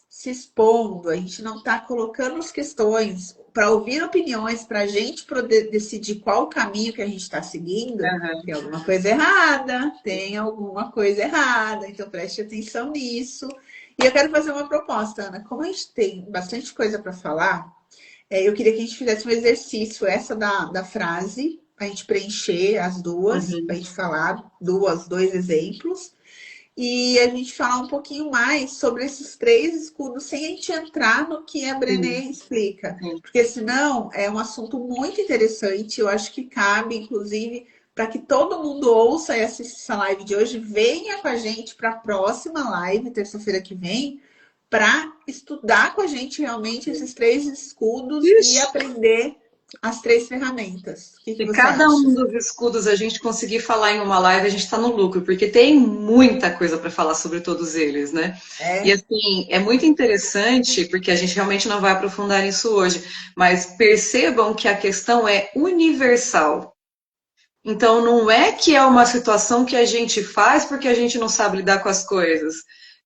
se expondo, a gente não está colocando as questões para ouvir opiniões, para a gente poder decidir qual o caminho que a gente está seguindo, Uhum. tem alguma coisa errada, tem alguma coisa errada, então preste atenção nisso. E eu quero fazer uma proposta, Ana. Como a gente tem bastante coisa para falar, eu queria que a gente fizesse um exercício, essa da frase, para a gente preencher as duas, para a Uhum. gente falar dois exemplos e a gente falar um pouquinho mais sobre esses três escudos sem a gente entrar no que a Brené Sim, explica. sim. Porque senão é um assunto muito interessante, eu acho que cabe, inclusive, para que todo mundo ouça e assista essa live de hoje, venha com a gente para a próxima live, terça-feira que vem, para estudar com a gente realmente esses três escudos e Ixi, aprender as três ferramentas. O que se você cada acha? um dos escudos a gente conseguir falar em uma live, a gente está no lucro, porque tem muita coisa para falar sobre todos eles, né? E É, assim, é muito interessante, porque a gente realmente não vai aprofundar nisso hoje, mas percebam que a questão é universal. Então, não é que é uma situação que a gente faz porque a gente não sabe lidar com as coisas.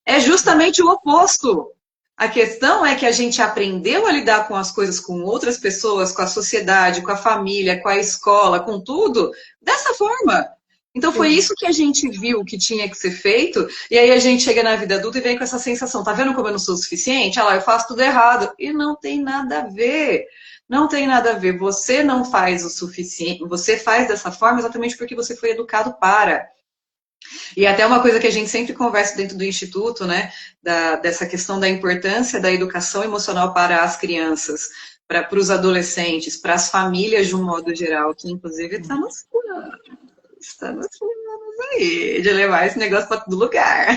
É justamente o oposto. A questão é que a gente aprendeu a lidar com as coisas com outras pessoas, com a sociedade, com a família, com a escola, com tudo, dessa forma. Então foi sim. isso que a gente viu que tinha que ser feito, e aí a gente chega na vida adulta e vem com essa sensação, tá vendo como eu não sou o suficiente? Ah lá, eu faço tudo errado. E não tem nada a ver. Não tem nada a ver. Você não faz o suficiente, você faz dessa forma exatamente porque você foi educado para. E até uma coisa que a gente sempre conversa dentro do Instituto, né, dessa questão da importância da educação emocional para as crianças, para os adolescentes, para as famílias de um modo geral, que inclusive está nos planos aí, de levar esse negócio para todo lugar.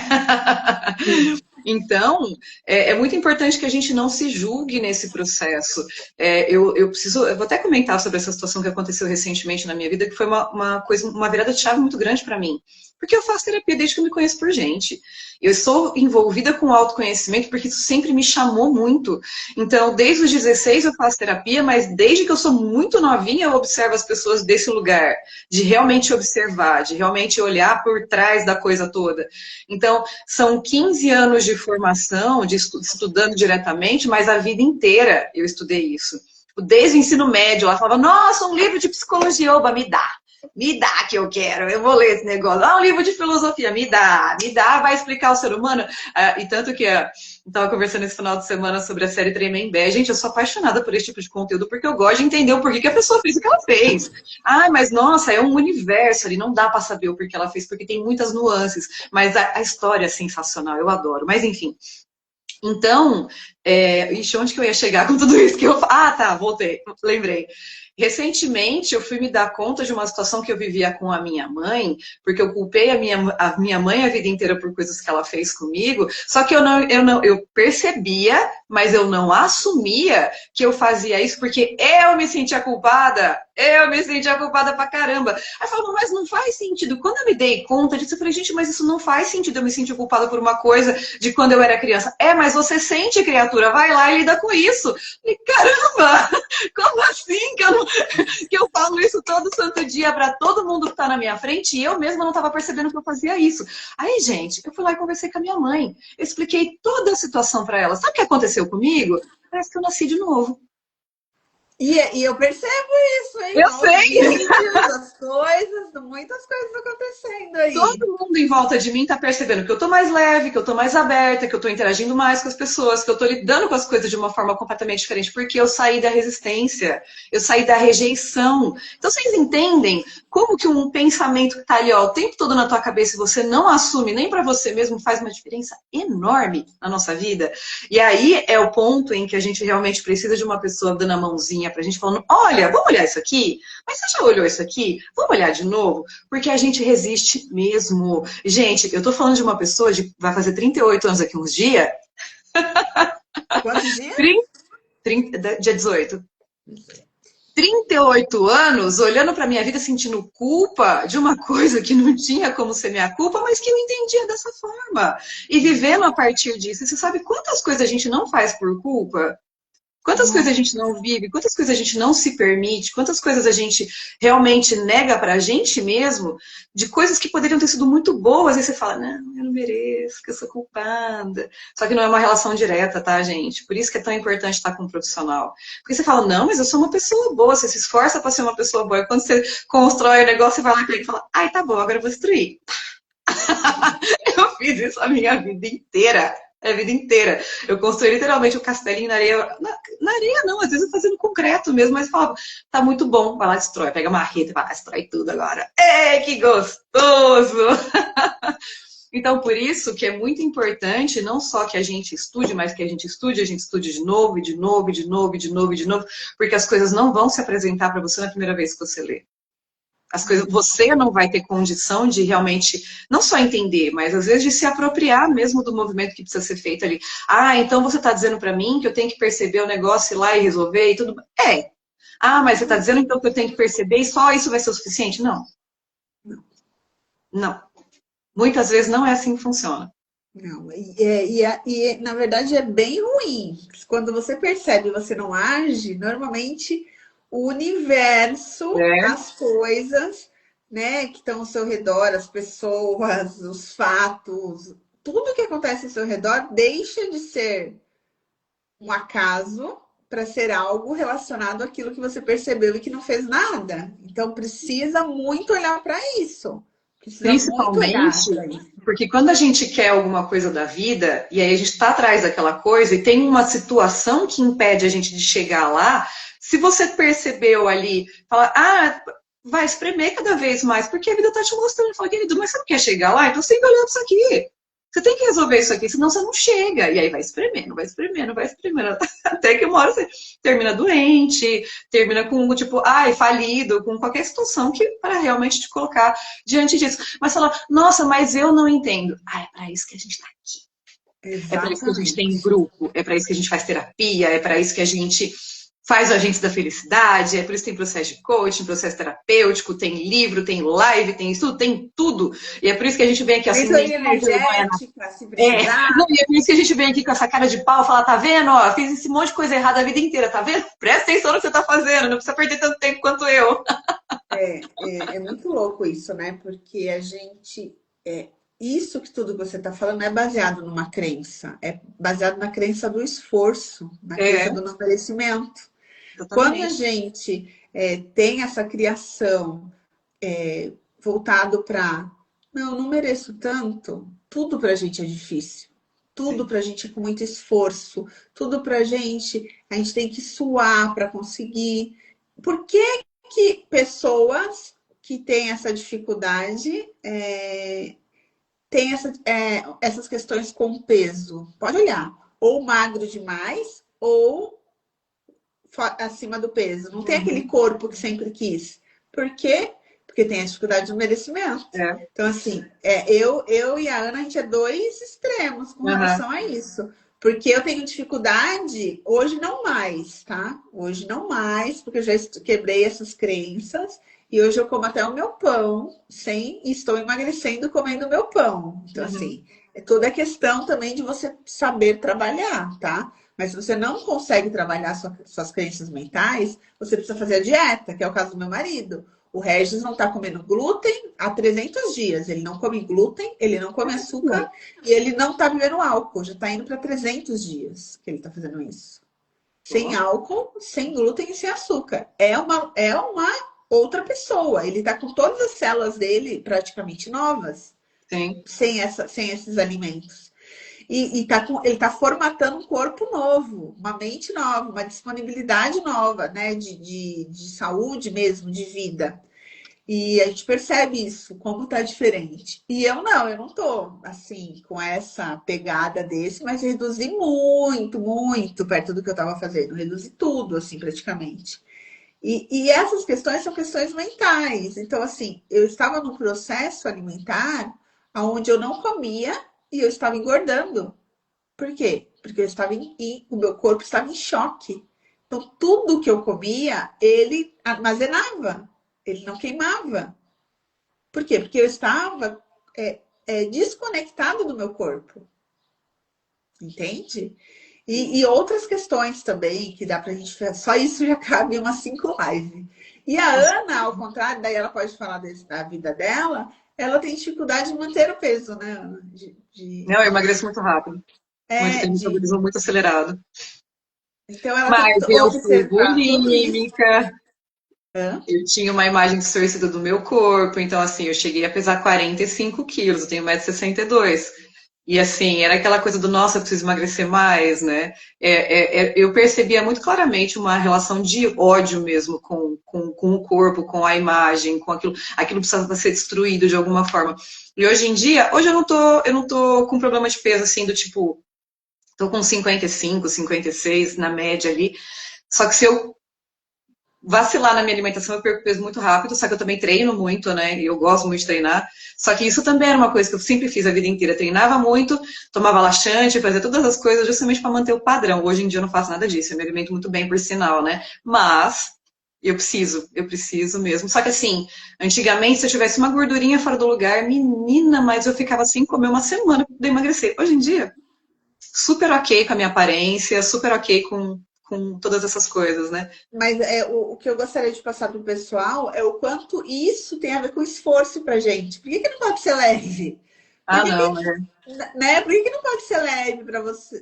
Então, é muito importante que a gente não se julgue nesse processo. Eu vou até comentar sobre essa situação que aconteceu recentemente na minha vida, que foi uma coisa, uma virada de chave muito grande para mim. Porque eu faço terapia desde que eu me conheço por gente. Eu sou envolvida com autoconhecimento porque isso sempre me chamou muito. Então, desde os 16 eu faço terapia, mas desde que eu sou muito novinha eu observo as pessoas desse lugar, de realmente observar, de realmente olhar por trás da coisa toda. Então, são 15 anos de formação, de estudando diretamente, mas a vida inteira eu estudei isso. Desde o ensino médio, ela falava, nossa, um livro de psicologia, oba, me dá que eu quero, eu vou ler esse negócio. Ah, um livro de filosofia, me dá, vai explicar o ser humano. E tanto que eu estava conversando esse final de semana sobre a série Tremembé. Gente, eu sou apaixonada por esse tipo de conteúdo porque eu gosto de entender o porquê que a pessoa fez o que ela fez. Ah, mas nossa, é um universo ali, não dá para saber o porquê ela fez, porque tem muitas nuances. Mas a história é sensacional, eu adoro. Mas enfim. Então, Ixi, onde que eu ia chegar com tudo isso que eu... Ah, tá, voltei, lembrei. Recentemente, eu fui me dar conta de uma situação que eu vivia com a minha mãe, porque eu culpei a minha mãe a vida inteira por coisas que ela fez comigo, só que eu percebia, mas eu não assumia que eu fazia isso porque eu me sentia culpada pra caramba. Aí eu falava, mas não faz sentido. Quando eu me dei conta disso, eu falei, gente, mas isso não faz sentido, eu me sentir culpada por uma coisa de quando eu era criança. Mas você sente, criatura, vai lá e lida com isso. E caramba, como assim que eu falo isso todo santo dia para todo mundo que está na minha frente e eu mesma não estava percebendo que eu fazia isso. Aí, gente, eu fui lá e conversei com a minha mãe. Eu expliquei toda a situação para ela. Sabe o que aconteceu comigo? Parece que eu nasci de novo. E eu percebo isso, hein? Eu sei! Vídeos, as coisas, muitas coisas acontecendo aí. Todo mundo em volta de mim tá percebendo que eu tô mais leve, que eu tô mais aberta, que eu tô interagindo mais com as pessoas, que eu tô lidando com as coisas de uma forma completamente diferente, porque eu saí da resistência, eu saí da rejeição. Então vocês entendem como que um pensamento que tá ali, ó, o tempo todo na tua cabeça e você não assume nem para você mesmo faz uma diferença enorme na nossa vida? E aí é o ponto em que a gente realmente precisa de uma pessoa dando a mãozinha pra gente, falando, olha, vamos olhar isso aqui? Mas você já olhou isso aqui? Vamos olhar de novo? Porque a gente resiste mesmo. Gente, eu tô falando de uma pessoa de vai fazer 38 anos aqui uns dias. Quantos dias? 30, dia 18. 38 anos olhando para minha vida sentindo culpa de uma coisa que não tinha como ser minha culpa, mas que eu entendia dessa forma. E vivendo a partir disso. E você sabe quantas coisas a gente não faz por culpa? Quantas coisas a gente não vive, quantas coisas a gente não se permite, quantas coisas a gente realmente nega pra gente mesmo, de coisas que poderiam ter sido muito boas, e você fala, não, eu não mereço, que eu sou culpada. Só que não é uma relação direta, tá, gente? Por isso que é tão importante estar com um profissional. Porque você fala, não, mas eu sou uma pessoa boa, você se esforça pra ser uma pessoa boa, e quando você constrói o negócio, você vai lá e fala, ai, tá bom, agora eu vou destruir. Eu fiz isso a minha vida inteira. A vida inteira. Eu construí literalmente um castelinho na areia. Na areia não, às vezes eu fazia no concreto mesmo, mas falava, tá muito bom, vai lá, destrói, pega a marreta e vai lá, destrói tudo agora. Que gostoso! Então, por isso que é muito importante, não só que a gente estude, mas que a gente estude de novo, e de novo, e de novo, e de novo, e de novo, porque as coisas não vão se apresentar para você na primeira vez que você lê. As coisas, você não vai ter condição de realmente, não só entender, mas às vezes de se apropriar mesmo do movimento que precisa ser feito ali. Ah, então você está dizendo para mim que eu tenho que perceber o negócio, ir lá e resolver e tudo. Ah, mas você está dizendo então que eu tenho que perceber e só isso vai ser o suficiente? Não. Não. Muitas vezes não é assim que funciona. Não, na verdade é bem ruim. Quando você percebe e você não age, normalmente o universo, as coisas, né, que estão ao seu redor, as pessoas, os fatos, tudo que acontece ao seu redor deixa de ser um acaso para ser algo relacionado àquilo que você percebeu e que não fez nada. Então precisa muito olhar para isso. Principalmente porque quando a gente quer alguma coisa da vida, e aí a gente está atrás daquela coisa, e tem uma situação que impede a gente de chegar lá, se você percebeu ali, fala, vai espremer cada vez mais, porque a vida está te mostrando, fala, querido, mas você não quer chegar lá? Então você tem que olhar para isso aqui. Você tem que resolver isso aqui, senão você não chega. E aí vai espremendo, vai espremendo, vai espremendo. Até que uma hora você termina doente, termina com, tipo, falido, com qualquer situação que para realmente te colocar diante disso. Mas fala, nossa, mas eu não entendo. É para isso que a gente está aqui. Exatamente. É para isso que a gente tem grupo, é para isso que a gente faz terapia, é para isso que a gente faz o Agentes da Felicidade, é por isso que tem processo de coaching, processo terapêutico, tem livro, tem live, tem estudo, tem tudo. E é por isso que a gente vem aqui assim, energética, se precisar. E é por isso que a gente vem aqui com essa cara de pau e falar, tá vendo? Ó, fiz esse monte de coisa errada a vida inteira, tá vendo? Presta atenção no que você tá fazendo, não precisa perder tanto tempo quanto eu. É muito louco isso, né? Porque a gente... isso que tudo que você está falando é baseado numa crença. É baseado na crença do esforço, na crença do não merecimento. Totalmente. Quando a gente tem essa criação voltado para não mereço tanto, tudo para a gente é difícil. Tudo para a gente é com muito esforço. Tudo para a gente tem que suar para conseguir. Por que pessoas que têm essa dificuldade tem essas questões com peso? Pode olhar. ou magro demais, ou acima do peso. Não tem aquele corpo que sempre quis. Por quê? Porque tem a dificuldade de merecimento. Então, assim, eu e a Ana, a gente é dois extremos com relação a isso. Porque eu tenho dificuldade, hoje não mais, tá? Hoje não mais, porque eu já quebrei essas crenças. E hoje eu como até o meu pão, e estou emagrecendo comendo o meu pão. Então, assim, é toda a questão também de você saber trabalhar, tá? Mas se você não consegue trabalhar suas crenças mentais, você precisa fazer a dieta, que é o caso do meu marido. O Regis não está comendo glúten há 300 dias. Ele não come glúten, ele não come açúcar e ele não está bebendo álcool. Já está indo para 300 dias que ele está fazendo isso. Sem álcool, sem glúten e sem açúcar. É uma outra pessoa. Ele está com todas as células dele praticamente novas. Sim. Sem esses alimentos. E ele está formatando um corpo novo, uma mente nova, uma disponibilidade nova, né? De saúde mesmo, de vida. E a gente percebe isso, como tá diferente. E eu não tô assim, com essa pegada desse, mas reduzi muito, muito perto do que eu estava fazendo. Reduzi tudo, assim, praticamente. E essas questões são questões mentais. Então, assim, eu estava num processo alimentar onde eu não comia e eu estava engordando. Por quê? Porque o meu corpo estava em choque. Então, tudo que eu comia, ele armazenava, ele não queimava. Por quê? Porque eu estava desconectado do meu corpo. Entende? E outras questões também, que dá pra gente... Só isso já cabe umas 5 lives. E a Ana, ao contrário, daí ela pode falar da vida dela, ela tem dificuldade de manter o peso, né, Ana? Não, eu emagreço muito rápido. Tem metabolismo muito acelerado. Então ela Mas tem que eu fui observar bulímica. Eu tinha uma imagem distorcida do meu corpo. Então, assim, eu cheguei a pesar 45 quilos. Eu tenho 1,62 m. E, assim, era aquela coisa do, nossa, eu preciso emagrecer mais, né? Eu percebia muito claramente uma relação de ódio mesmo com o corpo, com a imagem, com aquilo. Aquilo precisava ser destruído de alguma forma. E hoje em dia, eu não tô com problema de peso, assim, do tipo... Tô com 55, 56 na média ali. Só que se eu vacilar na minha alimentação, eu perco peso muito rápido, só que eu também treino muito, né? E eu gosto muito de treinar. Só que isso também era uma coisa que eu sempre fiz a vida inteira. Eu treinava muito, tomava laxante, fazia todas as coisas justamente para manter o padrão. Hoje em dia eu não faço nada disso. Eu me alimento muito bem, por sinal, né? Mas eu preciso mesmo. Só que assim, antigamente, se eu tivesse uma gordurinha fora do lugar, menina, mas eu ficava sem comer uma semana para poder emagrecer. Hoje em dia, super ok com a minha aparência, super ok com todas essas coisas, né? Mas o que eu gostaria de passar para o pessoal é o quanto isso tem a ver com esforço para gente. Por que não pode ser leve? Não, né? Por que não pode ser leve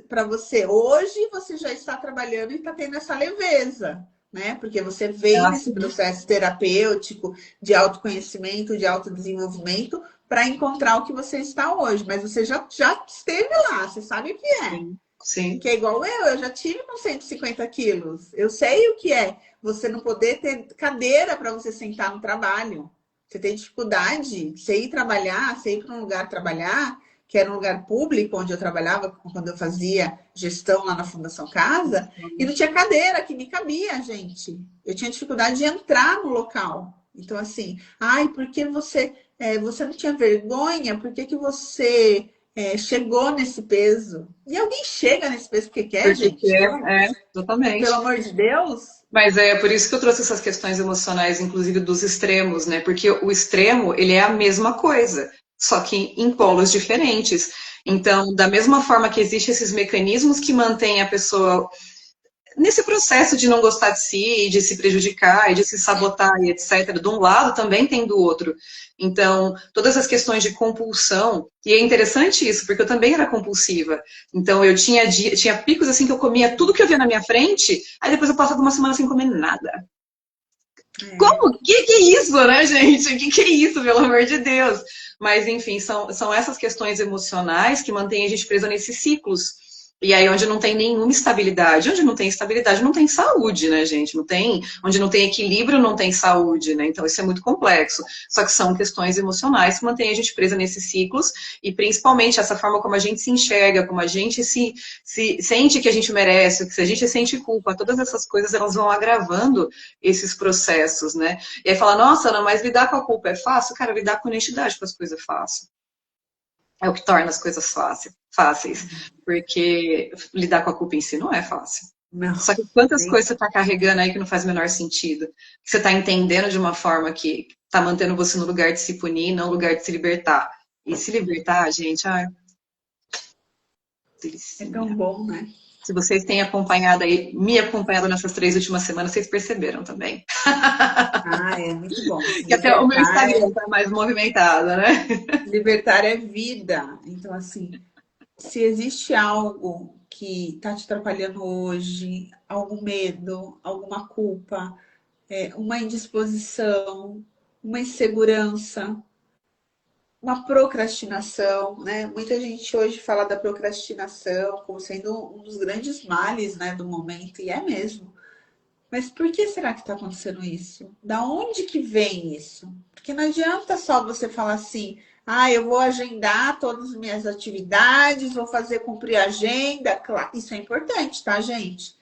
para você? Hoje você já está trabalhando e está tendo essa leveza, né? Porque você vem nesse processo terapêutico de autoconhecimento, de autodesenvolvimento, para encontrar o que você está hoje. Mas você já esteve lá, você sabe o que é. Sim. Que é igual eu já tive com 150 quilos. Eu sei o que é você não poder ter cadeira para você sentar no trabalho. Você tem dificuldade, você ir trabalhar, você ir para um lugar trabalhar, que era um lugar público onde eu trabalhava quando eu fazia gestão lá na Fundação Casa, e não tinha cadeira que me cabia, gente. Eu tinha dificuldade de entrar no local. Então, assim, porque você não tinha vergonha? Por que você chegou nesse peso? E alguém chega nesse peso porque quer, gente? Totalmente. Pelo amor de Deus. Mas é por isso que eu trouxe essas questões emocionais, inclusive dos extremos, né? Porque o extremo, ele é a mesma coisa, só que em polos diferentes. Então, da mesma forma que existem esses mecanismos que mantêm a pessoa nesse processo de não gostar de si, de se prejudicar, de se sabotar e etc., de um lado também tem do outro. Então, todas as questões de compulsão, e é interessante isso, porque eu também era compulsiva. Então, eu tinha picos assim que eu comia tudo que eu via na minha frente, aí depois eu passava uma semana sem comer nada. Como? Que é isso, né, gente? Que é isso, pelo amor de Deus? Mas, enfim, são essas questões emocionais que mantêm a gente presa nesses ciclos. E aí, onde não tem nenhuma estabilidade, onde não tem estabilidade, não tem saúde, né, gente? Não tem, onde não tem equilíbrio, não tem saúde, né? Então, isso é muito complexo. Só que são questões emocionais que mantêm a gente presa nesses ciclos, e principalmente essa forma como a gente se enxerga, como a gente se sente que a gente merece, que se a gente sente culpa, todas essas coisas, elas vão agravando esses processos, né? E aí fala, nossa, Ana, mas lidar com a culpa é fácil? Cara, lidar com honestidade com as coisas é fácil. É o que torna as coisas fáceis. Porque lidar com a culpa em si não é fácil. Não. Só que quantas coisas você está carregando aí que não faz o menor sentido? Que você está entendendo de uma forma que está mantendo você no lugar de se punir, não no lugar de se libertar. E se libertar, gente, É tão bom, né? Se vocês têm acompanhado aí, me acompanhado nessas 3 últimas semanas, vocês perceberam também. É muito bom. Que até o meu Instagram está mais movimentado, né? Libertar é vida. Então, assim, se existe algo que está te atrapalhando hoje, algum medo, alguma culpa, uma indisposição, uma insegurança, uma procrastinação, né? Muita gente hoje fala da procrastinação como sendo um dos grandes males, né, do momento, e é mesmo. Mas por que será que está acontecendo isso? Da onde que vem isso? Porque não adianta só você falar assim, eu vou agendar todas as minhas atividades, vou fazer cumprir a agenda. Claro, isso é importante, tá, gente?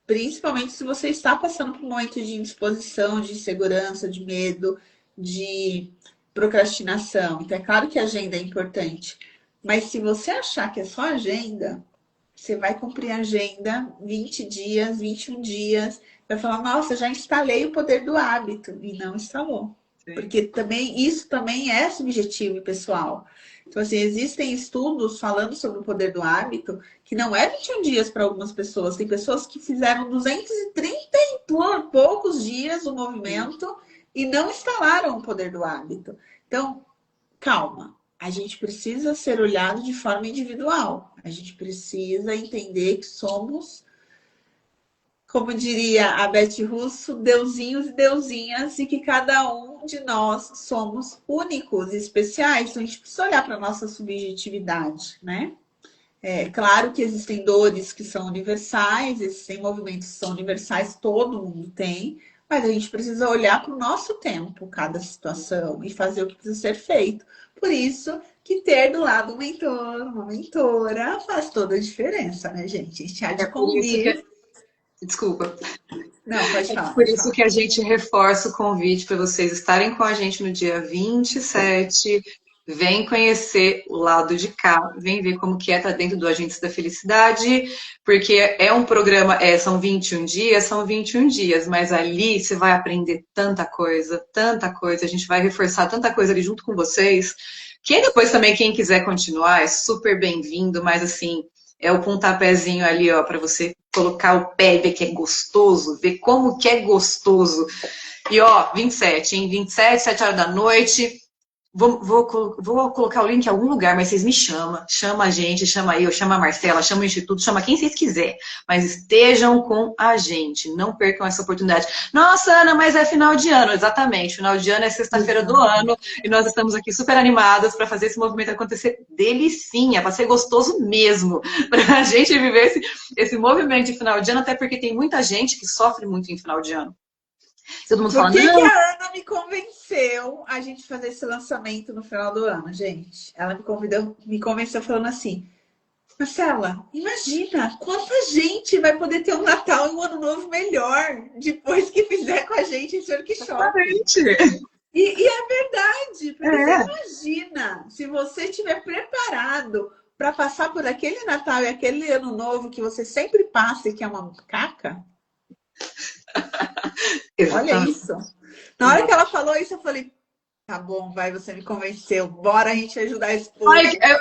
Principalmente se você está passando por um momento de indisposição, de insegurança, de medo, de procrastinação. Então, é claro que a agenda é importante. Mas se você achar que é só agenda, você vai cumprir a agenda 20 dias, 21 dias, vai falar, nossa, já instalei o poder do hábito. E não instalou. Sim. Porque também isso também é subjetivo e pessoal. Então, assim, existem estudos falando sobre o poder do hábito, que não é 21 dias para algumas pessoas. Tem pessoas que fizeram 230 e poucos dias o movimento e não instalaram o poder do hábito. Então, calma. A gente precisa ser olhado de forma individual. A gente precisa entender que somos, como diria a Beth Russo, deusinhos e deusinhas, e que cada um de nós somos únicos e especiais. Então, a gente precisa olhar para a nossa subjetividade, né? É claro que existem dores que são universais, existem movimentos que são universais, todo mundo tem, mas a gente precisa olhar para o nosso tempo, cada situação, e fazer o que precisa ser feito. Por isso que ter do lado um mentor, uma mentora, faz toda a diferença, né, gente? A gente há de convir. Desculpa. Não, pode falar. Por isso que a gente reforça o convite para vocês estarem com a gente no dia 27. Vem conhecer o lado de cá, vem ver como que é estar dentro do Agentes da Felicidade, porque é um programa, são 21 dias, mas ali você vai aprender tanta coisa, a gente vai reforçar tanta coisa ali junto com vocês, que aí depois também quem quiser continuar é super bem-vindo, mas assim, é o pontapézinho ali, ó, para você colocar o pé e ver que é gostoso, ver como que é gostoso. E ó, 27, hein? 27, 7 horas da noite. Vou colocar o link em algum lugar, mas vocês me chamam. Chama a gente, chama eu, chama a Marcela, chama o Instituto, chama quem vocês quiserem. Mas estejam com a gente, não percam essa oportunidade. Nossa, Ana, mas é final de ano. Exatamente, final de ano é sexta-feira do ano e nós estamos aqui super animadas para fazer esse movimento acontecer delicinha, para ser gostoso mesmo, para a gente viver esse movimento de final de ano, até porque tem muita gente que sofre muito em final de ano. Todo mundo fala, Por que a Ana me convenceu a gente fazer esse lançamento no final do ano, gente? Ela me convenceu falando assim, Marcela, imagina quanta gente vai poder ter um Natal e um Ano Novo melhor depois que fizer com a gente esse workshop. Exatamente. E é verdade, porque você imagina, se você estiver preparado para passar por aquele Natal e aquele Ano Novo que você sempre passa e que é uma caca. Olha isso. Na hora que ela falou isso, eu falei, tá bom, vai, você me convenceu. Bora a gente ajudar esse povo.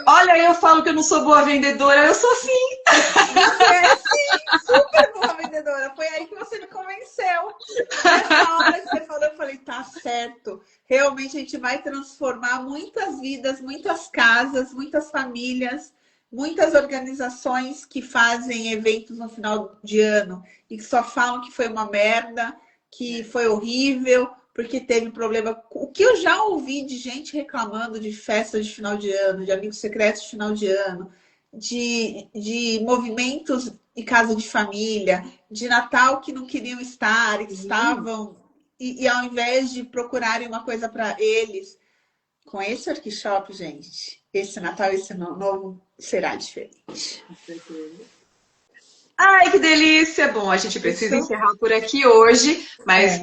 Olha, eu falo que eu não sou boa vendedora, eu sou sim. Você é sim, super boa vendedora. Foi aí que você me convenceu. Nessa hora que você falou, eu falei, tá certo. Realmente a gente vai transformar muitas vidas, muitas casas, muitas famílias, muitas organizações que fazem eventos no final de ano e que só falam que foi uma merda, que foi horrível, porque teve problema. O que eu já ouvi de gente reclamando de festa de final de ano, de amigos secretos de final de ano, de movimentos em casa de família, de Natal que não queriam estar, estavam, e ao invés de procurarem uma coisa para eles, com esse workshop, gente, esse Natal, esse ano novo será diferente. Ai, que delícia! Bom, a gente precisa encerrar por aqui hoje, mas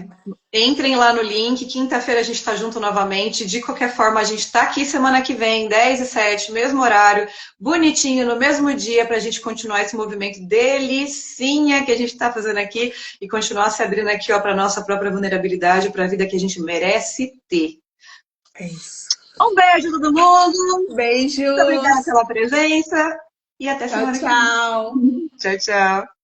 entrem lá no link. Quinta-feira a gente está junto novamente. De qualquer forma, a gente está aqui semana que vem, 10h07, mesmo horário, bonitinho, no mesmo dia, para a gente continuar esse movimento delicinha que a gente está fazendo aqui e continuar se abrindo aqui para a nossa própria vulnerabilidade, para a vida que a gente merece ter. É isso. Um beijo, todo mundo! Beijos! Muito obrigada pela presença e até semana que vem. Tchau, tchau! Tchau, tchau!